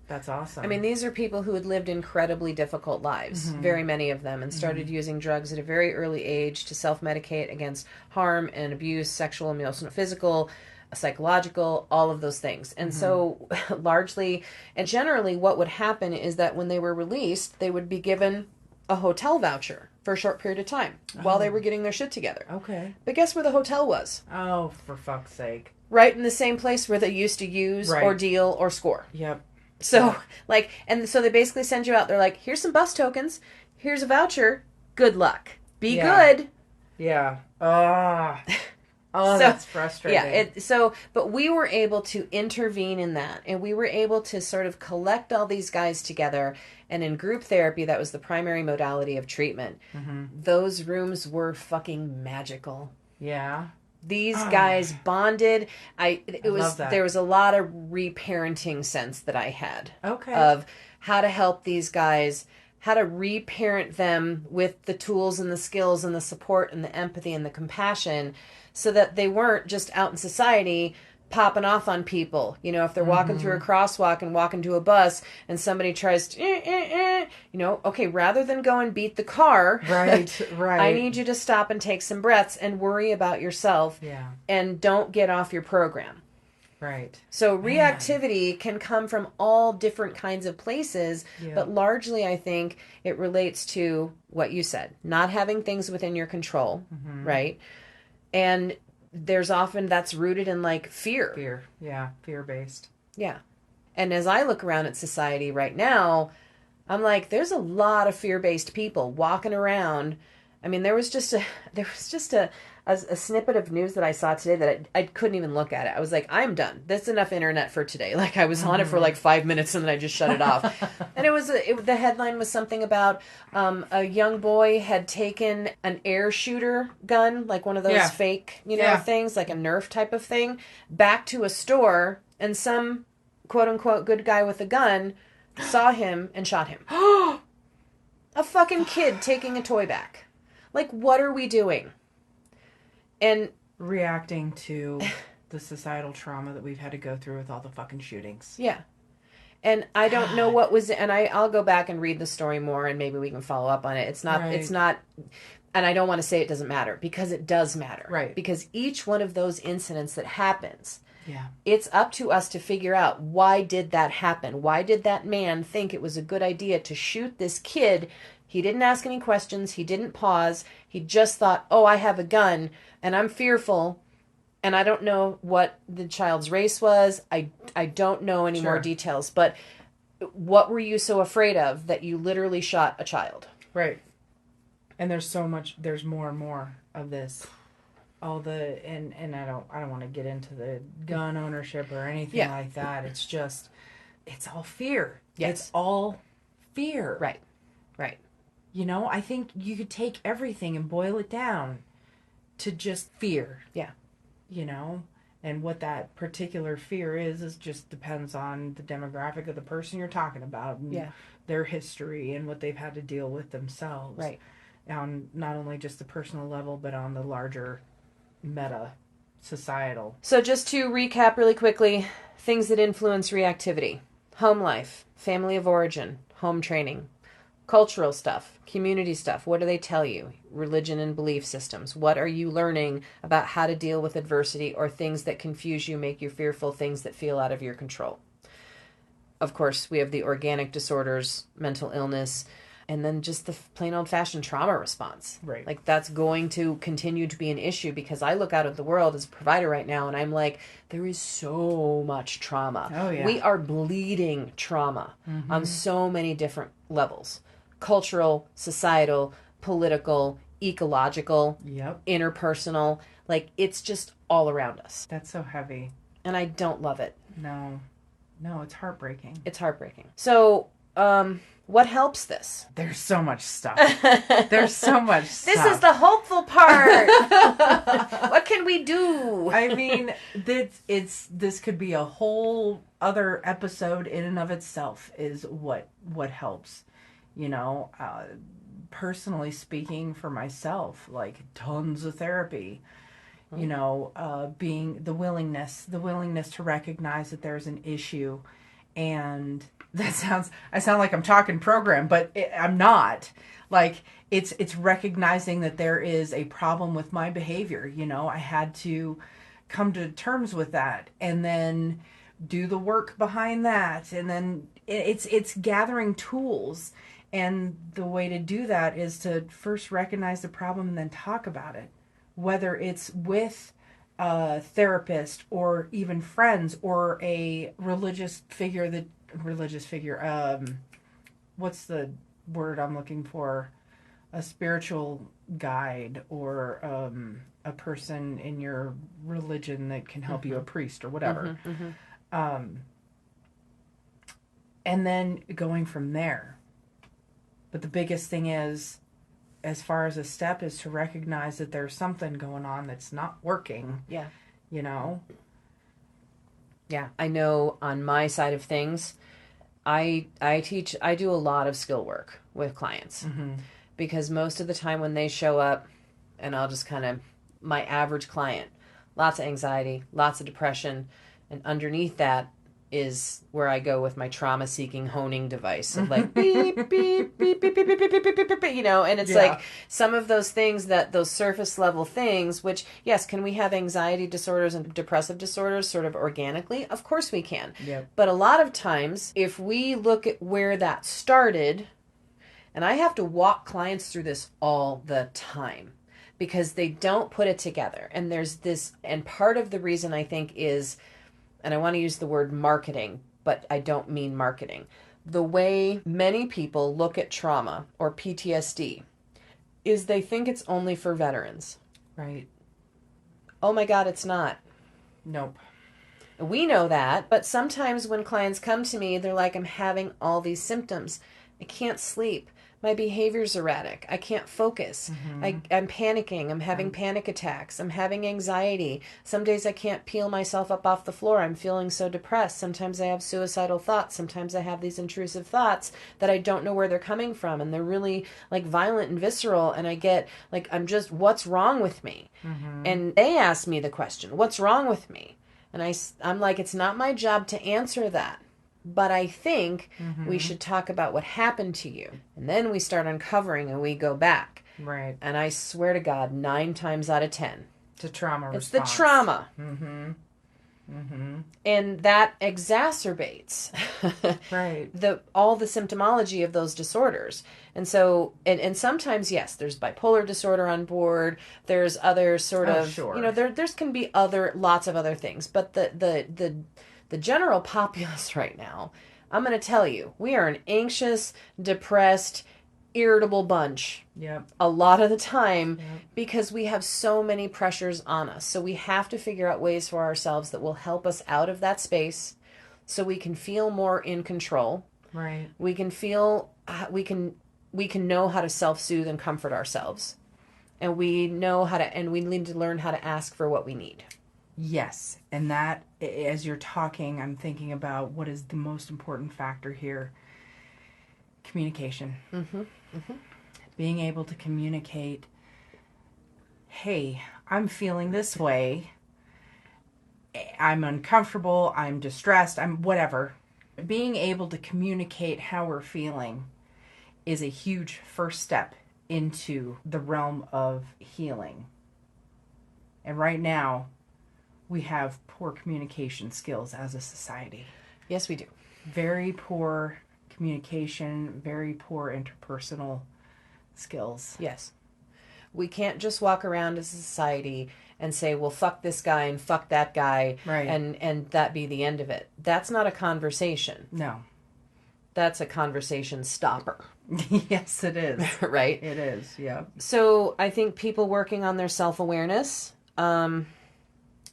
That's awesome. I mean, these are people who had lived incredibly difficult lives, very many of them, and started using drugs at a very early age to self-medicate against harm and abuse, sexual, emotional, physical, psychological, all of those things. And so largely and generally what would happen is that when they were released, they would be given a hotel voucher for a short period of time while they were getting their shit together. Okay. But guess where the hotel was? Oh, for fuck's sake. Right in the same place where they used to use or deal or score. Yep. So, like, and so they basically send you out. They're like, here's some bus tokens. Here's a voucher. Good luck. Be good. Yeah. Oh, So, that's frustrating. Yeah. But we were able to intervene in that. And we were able to sort of collect all these guys together. And in group therapy, that was the primary modality of treatment. Those rooms were fucking magical. Yeah. These guys bonded. Love that. There was a lot of reparenting sense that I had. Okay. Of how to help these guys, how to reparent them with the tools and the skills and the support and the empathy and the compassion, so that they weren't just out in society popping off on people. You know, if they're walking through a crosswalk and walking to a bus and somebody tries to, okay, rather than go and beat the car, Right. I need you to stop and take some breaths and worry about yourself. Yeah. And don't get off your program. Right. So reactivity can come from all different kinds of places, but largely I think it relates to what you said, not having things within your control, right? And there's often that's rooted in like fear. Fear. Yeah. Fear-based. Yeah. And as I look around at society right now, I'm like, there's a lot of fear-based people walking around. I mean, there was just a snippet of news that I saw today that I couldn't even look at it. I was like, I'm done. That's enough internet for today. Like, I was on it for like 5 minutes and then I just shut it off. And the headline was something about a young boy had taken an air shooter gun, like one of those fake, things, like a Nerf type of thing, back to a store, and some quote unquote good guy with a gun saw him and shot him. A fucking kid taking a toy back. Like, what are we doing? And reacting to the societal trauma that we've had to go through with all the fucking shootings. Yeah. And I don't know what was, and I'll go back and read the story more and maybe we can follow up on it. It's not, and I don't want to say it doesn't matter, because it does matter. Right. Because each one of those incidents that happens, yeah, it's up to us to figure out, why did that happen? Why did that man think it was a good idea to shoot this kid? He didn't ask any questions. He didn't pause. He just thought, oh, I have a gun and I'm fearful. And I don't know what the child's race was. I don't know any more details. But what were you so afraid of that you literally shot a child? Right. And there's more and more of this. And I don't want to get into the gun ownership or anything like that. It's just, it's all fear. Yes. It's all fear. Right. Right. You know, I think you could take everything and boil it down to just fear. Yeah. You know, and what that particular fear is just depends on the demographic of the person you're talking about and their history and what they've had to deal with themselves. Right. On not only just the personal level, but on the larger meta societal. So just to recap really quickly, things that influence reactivity: home life, family of origin, home training, Cultural stuff, community stuff. What do they tell you? Religion and belief systems. What are you learning about how to deal with adversity or things that confuse you, make you fearful, things that feel out of your control? Of course, we have the organic disorders, mental illness, and then just the plain old fashioned trauma response. Right. Like, that's going to continue to be an issue because I look out at the world as a provider right now and I'm like, there is so much trauma. Oh, yeah. We are bleeding trauma on so many different levels: cultural, societal, political, ecological, Yep. interpersonal. Like, it's just all around us. That's so heavy. And I don't love it. No, it's heartbreaking. It's heartbreaking. So, what helps this? There's so much stuff. There's so much stuff. This is the hopeful part. What can we do? I mean, this could be a whole other episode in and of itself, is what helps. You know, personally speaking, for myself, like tons of therapy. You know, being the willingness to recognize that there's an issue. And I sound like I'm talking program, but I'm not. Like, it's recognizing that there is a problem with my behavior. You know, I had to come to terms with that and then do the work behind that. And then it's gathering tools. And the way to do that is to first recognize the problem and then talk about it. Whether it's with a therapist or even friends or a religious figure, what's the word I'm looking for? A spiritual guide or a person in your religion that can help you, a priest or whatever. And then going from there. But the biggest thing is, as far as a step, is to recognize that there's something going on that's not working. Yeah. You know? Yeah. I know on my side of things, I do a lot of skill work with clients because most of the time when they show up, and I'll just my average client, lots of anxiety, lots of depression, and underneath that is where I go with my trauma seeking honing device of like beep, beep, beep, beep, beep, beep, beep, beep, beep, beep, beep, you know, and it's like some of those things, those surface level things, which, yes, can we have anxiety disorders and depressive disorders sort of organically? Of course we can. Yep. But a lot of times, if we look at where that started, and I have to walk clients through this all the time because they don't put it together. And there's this, and part of the reason I think is, and I want to use the word marketing, but I don't mean marketing. The way many people look at trauma or PTSD is they think it's only for veterans. Right. Oh my God, it's not. Nope. We know that, but sometimes when clients come to me, they're like, I'm having all these symptoms. I can't sleep. My behavior's erratic. I can't focus. I'm panicking. I'm having panic attacks. I'm having anxiety. Some days I can't peel myself up off the floor. I'm feeling so depressed. Sometimes I have suicidal thoughts. Sometimes I have these intrusive thoughts that I don't know where they're coming from. And they're really like violent and visceral. And I get like, what's wrong with me? And they ask me the question, what's wrong with me? And I'm like, it's not my job to answer that. But I think we should talk about what happened to you. And then we start uncovering and we go back. Right. And I swear to God, 9 times out of 10. It's a trauma response. It's the trauma. And that exacerbates right. all the symptomology of those disorders. And so, and sometimes, yes, there's bipolar disorder on board. There's other sort of, sure. you know, there's can be lots of other things. But the general populace right now, I'm going to tell you, we are an anxious, depressed, irritable bunch. Yep. A lot of the time because we have so many pressures on us. So we have to figure out ways for ourselves that will help us out of that space so we can feel more in control. Right. We can feel, we can know how to self-soothe and comfort ourselves. And we know how to, and we need to learn how to ask for what we need. Yes, and that, as you're talking, I'm thinking about what is the most important factor here. Communication. Being able to communicate, hey, I'm feeling this way. I'm uncomfortable, I'm distressed, I'm whatever. Being able to communicate how we're feeling is a huge first step into the realm of healing. And right now, we have poor communication skills as a society. Yes, we do. Very poor communication, very poor interpersonal skills. Yes. We can't just walk around as a society and say, well, fuck this guy and fuck that guy, Right. and that be the end of it. That's not a conversation. No. That's a conversation stopper. Yes, it is. Right? It is, yeah. So I think people working on their self-awareness, and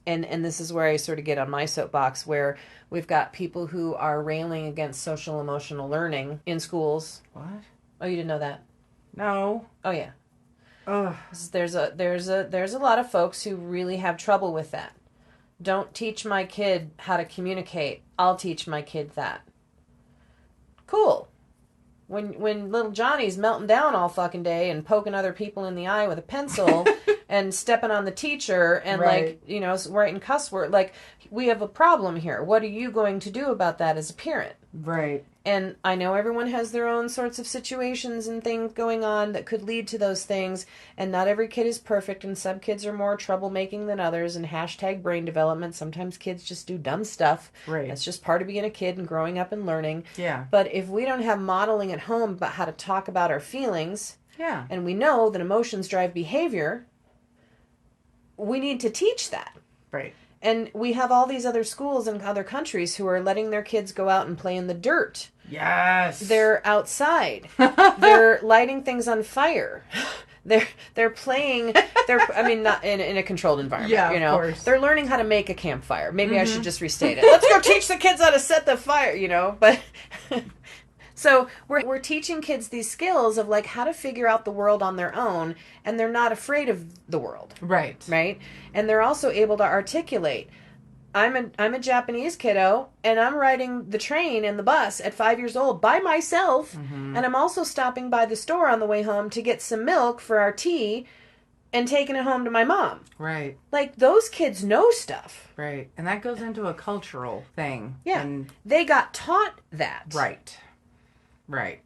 this is where I sort of get on my soapbox, where we've got people who are railing against social emotional learning in schools. What? Oh, you didn't know that? No. Oh, yeah. Ugh. There's a lot of folks who really have trouble with that. Don't teach my kid how to communicate. I'll teach my kid that. Cool. When little Johnny's melting down all fucking day and poking other people in the eye with a pencil and stepping on the teacher and Right. writing cuss word, we have a problem here. What are you going to do about that as a parent? Right. And I know everyone has their own sorts of situations and things going on that could lead to those things. And not every kid is perfect. And some kids are more troublemaking than others. And hashtag brain development. Sometimes kids just do dumb stuff. Right. That's just part of being a kid and growing up and learning. Yeah. But if we don't have modeling at home about how to talk about our feelings, Yeah. and we know that emotions drive behavior, we need to teach that. Right. And we have all these other schools in other countries who are letting their kids go out and play in the dirt. Yes. They're outside. They're lighting things on fire. They're playing. Not in a controlled environment. Yeah, of course. They're learning how to make a campfire. Maybe I should just restate it. Let's go teach the kids how to set the fire. But so we're teaching kids these skills of how to figure out the world on their own, and they're not afraid of the world. Right. Right? And they're also able to articulate. I'm a Japanese kiddo, and I'm riding the train and the bus at 5 years old by myself, and I'm also stopping by the store on the way home to get some milk for our tea and taking it home to my mom. Right. Those kids know stuff. Right. And that goes into a cultural thing. Yeah. And they got taught that. right. Right.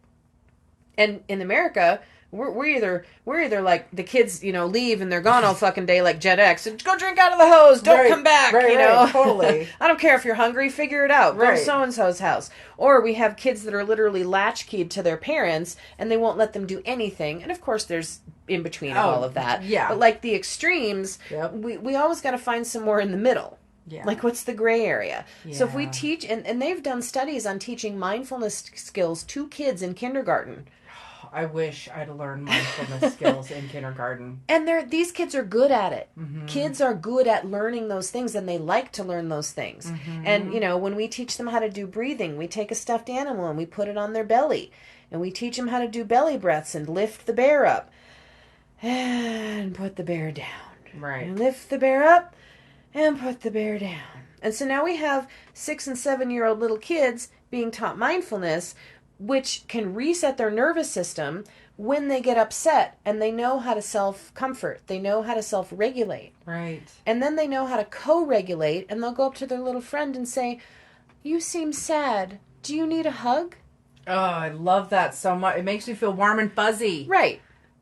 And in America, we're either like the kids, leave and they're gone all fucking day like Gen X and go drink out of the hose, don't Right, come back, right, totally. I don't care if you're hungry, figure it out. Go to Right. so-and-so's house. Or we have kids that are literally latchkeyed to their parents and they won't let them do anything. And of course there's in between all of that. yeah. But the extremes, Yep. we always got to find somewhere in the middle. Yeah. What's the gray area? So if we Yeah. teach, and they've done studies on teaching mindfulness skills to kids in kindergarten. I wish I'd learned mindfulness skills in kindergarten. And these kids are good at it. Mm-hmm. Kids are good at learning those things, and they like to learn those things. Mm-hmm. And, when we teach them how to do breathing, we take a stuffed animal and we put it on their belly. And we teach them how to do belly breaths and lift the bear up. And put the bear down. Right. And lift the bear up and put the bear down. And so now we have 6 and 7-year-old little kids being taught mindfulness, which can reset their nervous system when they get upset, and they know how to self-comfort. They know how to self-regulate. Right. And then they know how to co-regulate, and they'll go up to their little friend and say, "You seem sad. Do you need a hug?" Oh, I love that so much. It makes me feel warm and fuzzy. Right.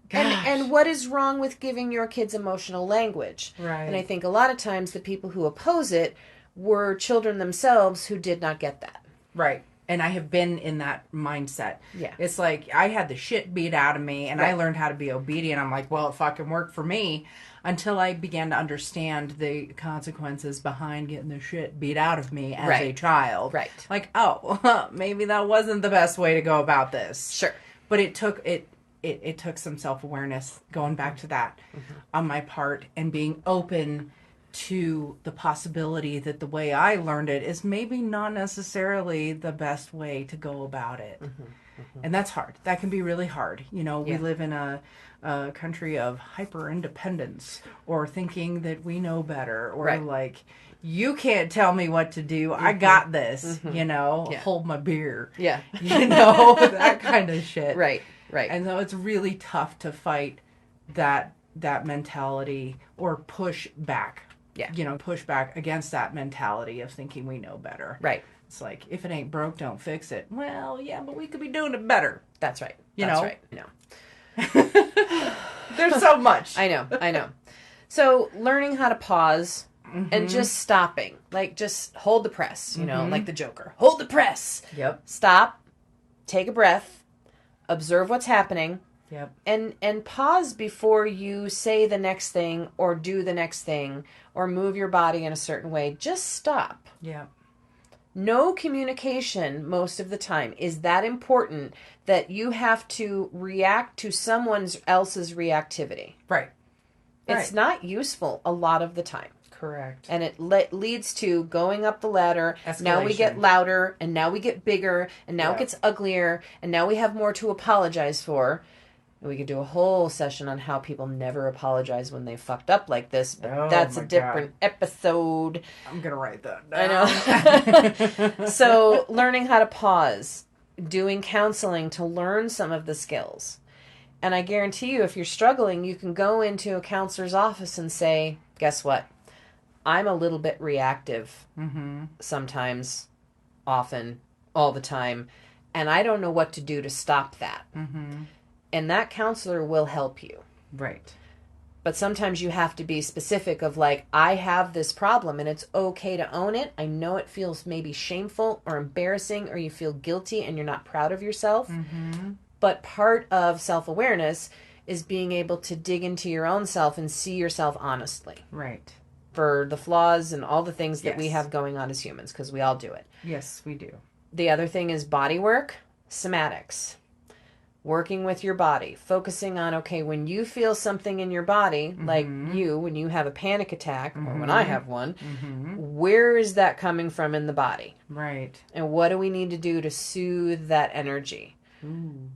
Gosh. And what is wrong with giving your kids emotional language? Right. And I think a lot of times the people who oppose it were children themselves who did not get that. Right. And I have been in that mindset. Yeah. It's like I had the shit beat out of me and I Right. learned how to be obedient. I'm like, well, it fucking worked for me until I began to understand the consequences behind getting the shit beat out of me as a Right. child. Right. Like, oh, maybe that wasn't the best way to go about this. Sure. But it took some self-awareness, going back to that, on my part, and being open to the possibility that the way I learned it is maybe not necessarily the best way to go about it. And that's hard. That can be really hard. We Yeah. live in a country of hyper-independence, or thinking that we know better, or Right. you can't tell me what to do. I got this, Yeah. hold my beer, Yeah. that kind of shit. Right. Right. And so it's really tough to fight that mentality or push back Yeah. Push back against that mentality of thinking we know better. Right. It's like, if it ain't broke, don't fix it. Well, yeah, but we could be doing it better. That's right. You That's know? right. No. There's so much. I know. I know. So learning how to pause and just stopping. Like, just hold the press, like the Joker. Hold the press. Yep. Stop. Take a breath. Observe what's happening. Yep. And pause before you say the next thing or do the next thing or move your body in a certain way. Just stop. Yep. No communication most of the time is that important that you have to react to someone else's reactivity. Right. It's not useful a lot of the time. Correct. And it leads to going up the ladder. Escalation. Now we get louder, and now we get bigger, and now it gets uglier, and now we have more to apologize for. And we could do a whole session on how people never apologize when they fucked up like this, but that's a different episode. I'm going to write that down. I know. So learning how to pause, doing counseling to learn some of the skills. And I guarantee you, if you're struggling, you can go into a counselor's office and say, guess what? I'm a little bit reactive sometimes, often, all the time, and I don't know what to do to stop that. And that counselor will help you. Right. But sometimes you have to be specific of like, I have this problem and it's okay to own it. I know it feels maybe shameful or embarrassing or you feel guilty and you're not proud of yourself. But part of self-awareness is being able to dig into your own self and see yourself honestly. Right. For the flaws and all the things that we have going on as humans, because we all do it. Yes, we do. The other thing is body work, somatics. Working with your body, focusing on, okay, when you feel something in your body, like when you have a panic attack, or when I have one, where is that coming from in the body? Right. And what do we need to do to soothe that energy? Ooh.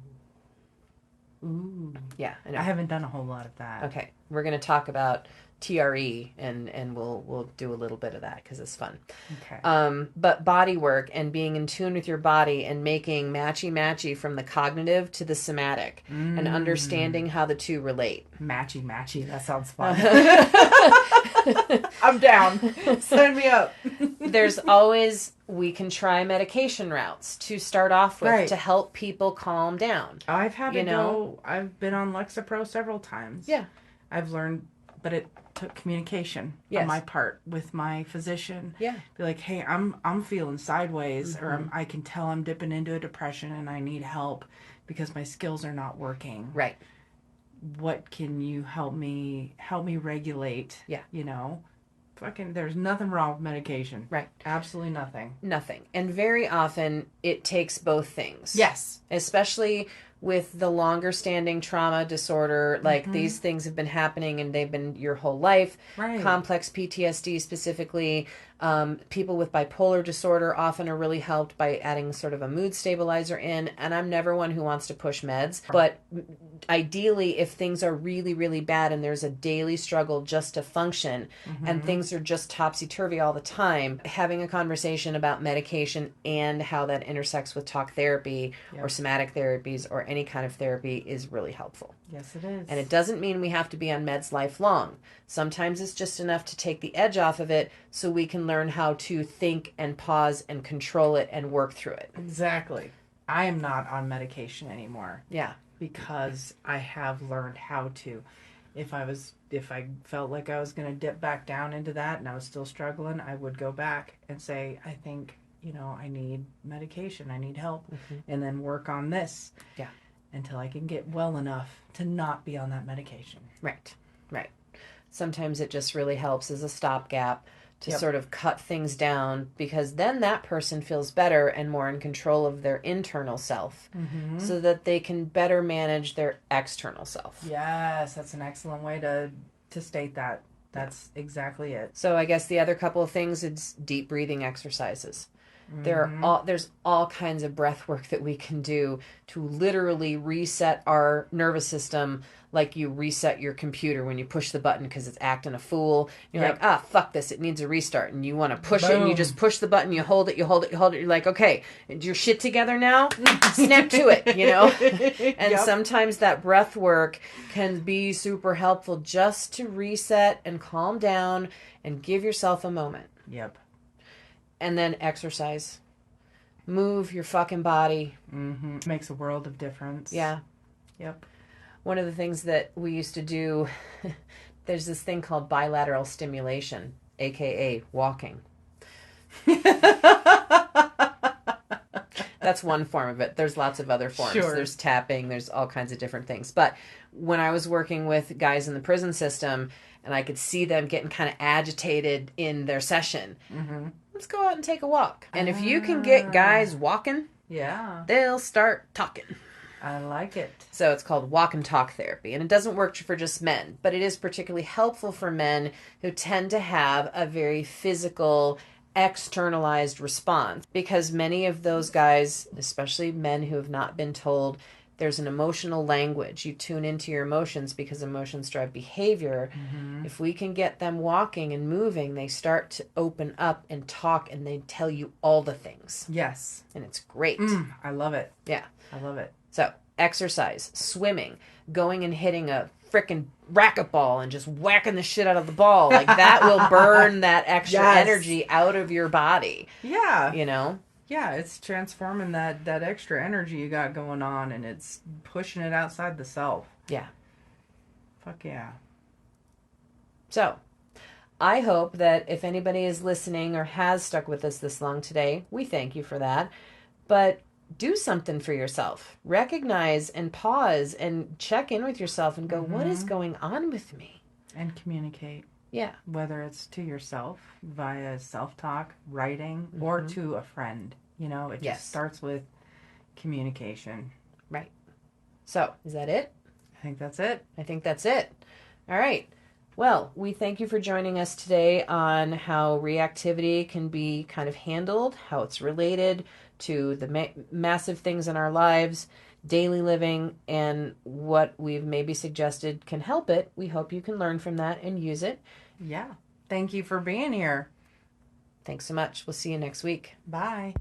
Yeah, I know. I haven't done a whole lot of that. Okay, we're going to talk about TRE, and we'll do a little bit of that because it's fun. Okay. But body work and being in tune with your body and making matchy from the cognitive to the somatic and understanding how the two relate. Matchy. That sounds fun. I'm down. Sign me up. There's always, we can try medication routes to start off with to help people calm down. I've had to go. I've been on Lexapro several times. Yeah. I've learned, but it took communication on my part with my physician. Yeah. Be like, hey, I'm feeling sideways, or I can tell I'm dipping into a depression and I need help because my skills are not working. Right. What can you help me regulate? Yeah. Fucking, there's nothing wrong with medication. Right. Absolutely nothing. Nothing. And very often it takes both things. Yes. Especially with the longer standing trauma disorder, like these things have been happening and they've been your whole life. Right. Complex PTSD specifically. People with bipolar disorder often are really helped by adding sort of a mood stabilizer in. And I'm never one who wants to push meds. But ideally, if things are really, really bad and there's a daily struggle just to function and things are just topsy-turvy all the time, having a conversation about medication and how that intersects with talk therapy or somatic therapies or any kind of therapy is really helpful. Yes, it is. And it doesn't mean we have to be on meds lifelong. Sometimes it's just enough to take the edge off of it so we can learn how to think and pause and control it and work through it. Exactly. I am not on medication anymore. Yeah. Because I have learned how to. If I felt like I was going to dip back down into that and I was still struggling, I would go back and say, I think, I need medication. I need help. And then work on this. Yeah. Until I can get well enough to not be on that medication. Right. Sometimes it just really helps as a stopgap to sort of cut things down, because then that person feels better and more in control of their internal self so that they can better manage their external self. Yes, that's an excellent way to state that. That's exactly it. So I guess the other couple of things is deep breathing exercises. There's all kinds of breath work that we can do to literally reset our nervous system, like you reset your computer when you push the button because it's acting a fool. You're Yep. like, fuck this, it needs a restart, and you want to push it, and you Boom. just push the button, you hold it, you hold it, you hold it. You're like, okay, your shit together now, snap to it, you know. And Yep. sometimes that breath work can be super helpful just to reset and calm down and give yourself a moment. Yep. And then exercise. Move your fucking body. Makes a world of difference. Yeah. Yep. One of the things that we used to do, there's this thing called bilateral stimulation, aka walking. That's one form of it. There's lots of other forms. Sure. There's tapping, there's all kinds of different things. But when I was working with guys in the prison system and I could see them getting kind of agitated in their session, let's go out and take a walk. And if you can get guys walking, Yeah. they'll start talking. I like it. So it's called walk and talk therapy. And it doesn't work for just men, but it is particularly helpful for men who tend to have a very physical, externalized response. Because many of those guys, especially men who have not been told, there's an emotional language. You tune into your emotions because emotions drive behavior. If we can get them walking and moving, they start to open up and talk, and they tell you all the things. Yes. And it's great. I love it. Yeah. I love it. So, exercise, swimming, going and hitting a frickin' racquetball and just whacking the shit out of the ball. Like, that will burn that extra energy out of your body. Yeah. You know? Yeah, it's transforming that extra energy you got going on, and it's pushing it outside the self. Yeah. Fuck yeah. So, I hope that if anybody is listening or has stuck with us this long today, we thank you for that. But do something for yourself. Recognize and pause and check in with yourself and go, what is going on with me? And communicate. Yeah. Whether it's to yourself via self-talk, writing, or to a friend. You know, it just starts with communication. Right. So, is that it? I think that's it. I think that's it. All right. Well, we thank you for joining us today on how reactivity can be kind of handled, how it's related to the massive things in our lives, daily living, and what we've maybe suggested can help it. We hope you can learn from that and use it. Yeah. Thank you for being here. Thanks so much. We'll see you next week. Bye.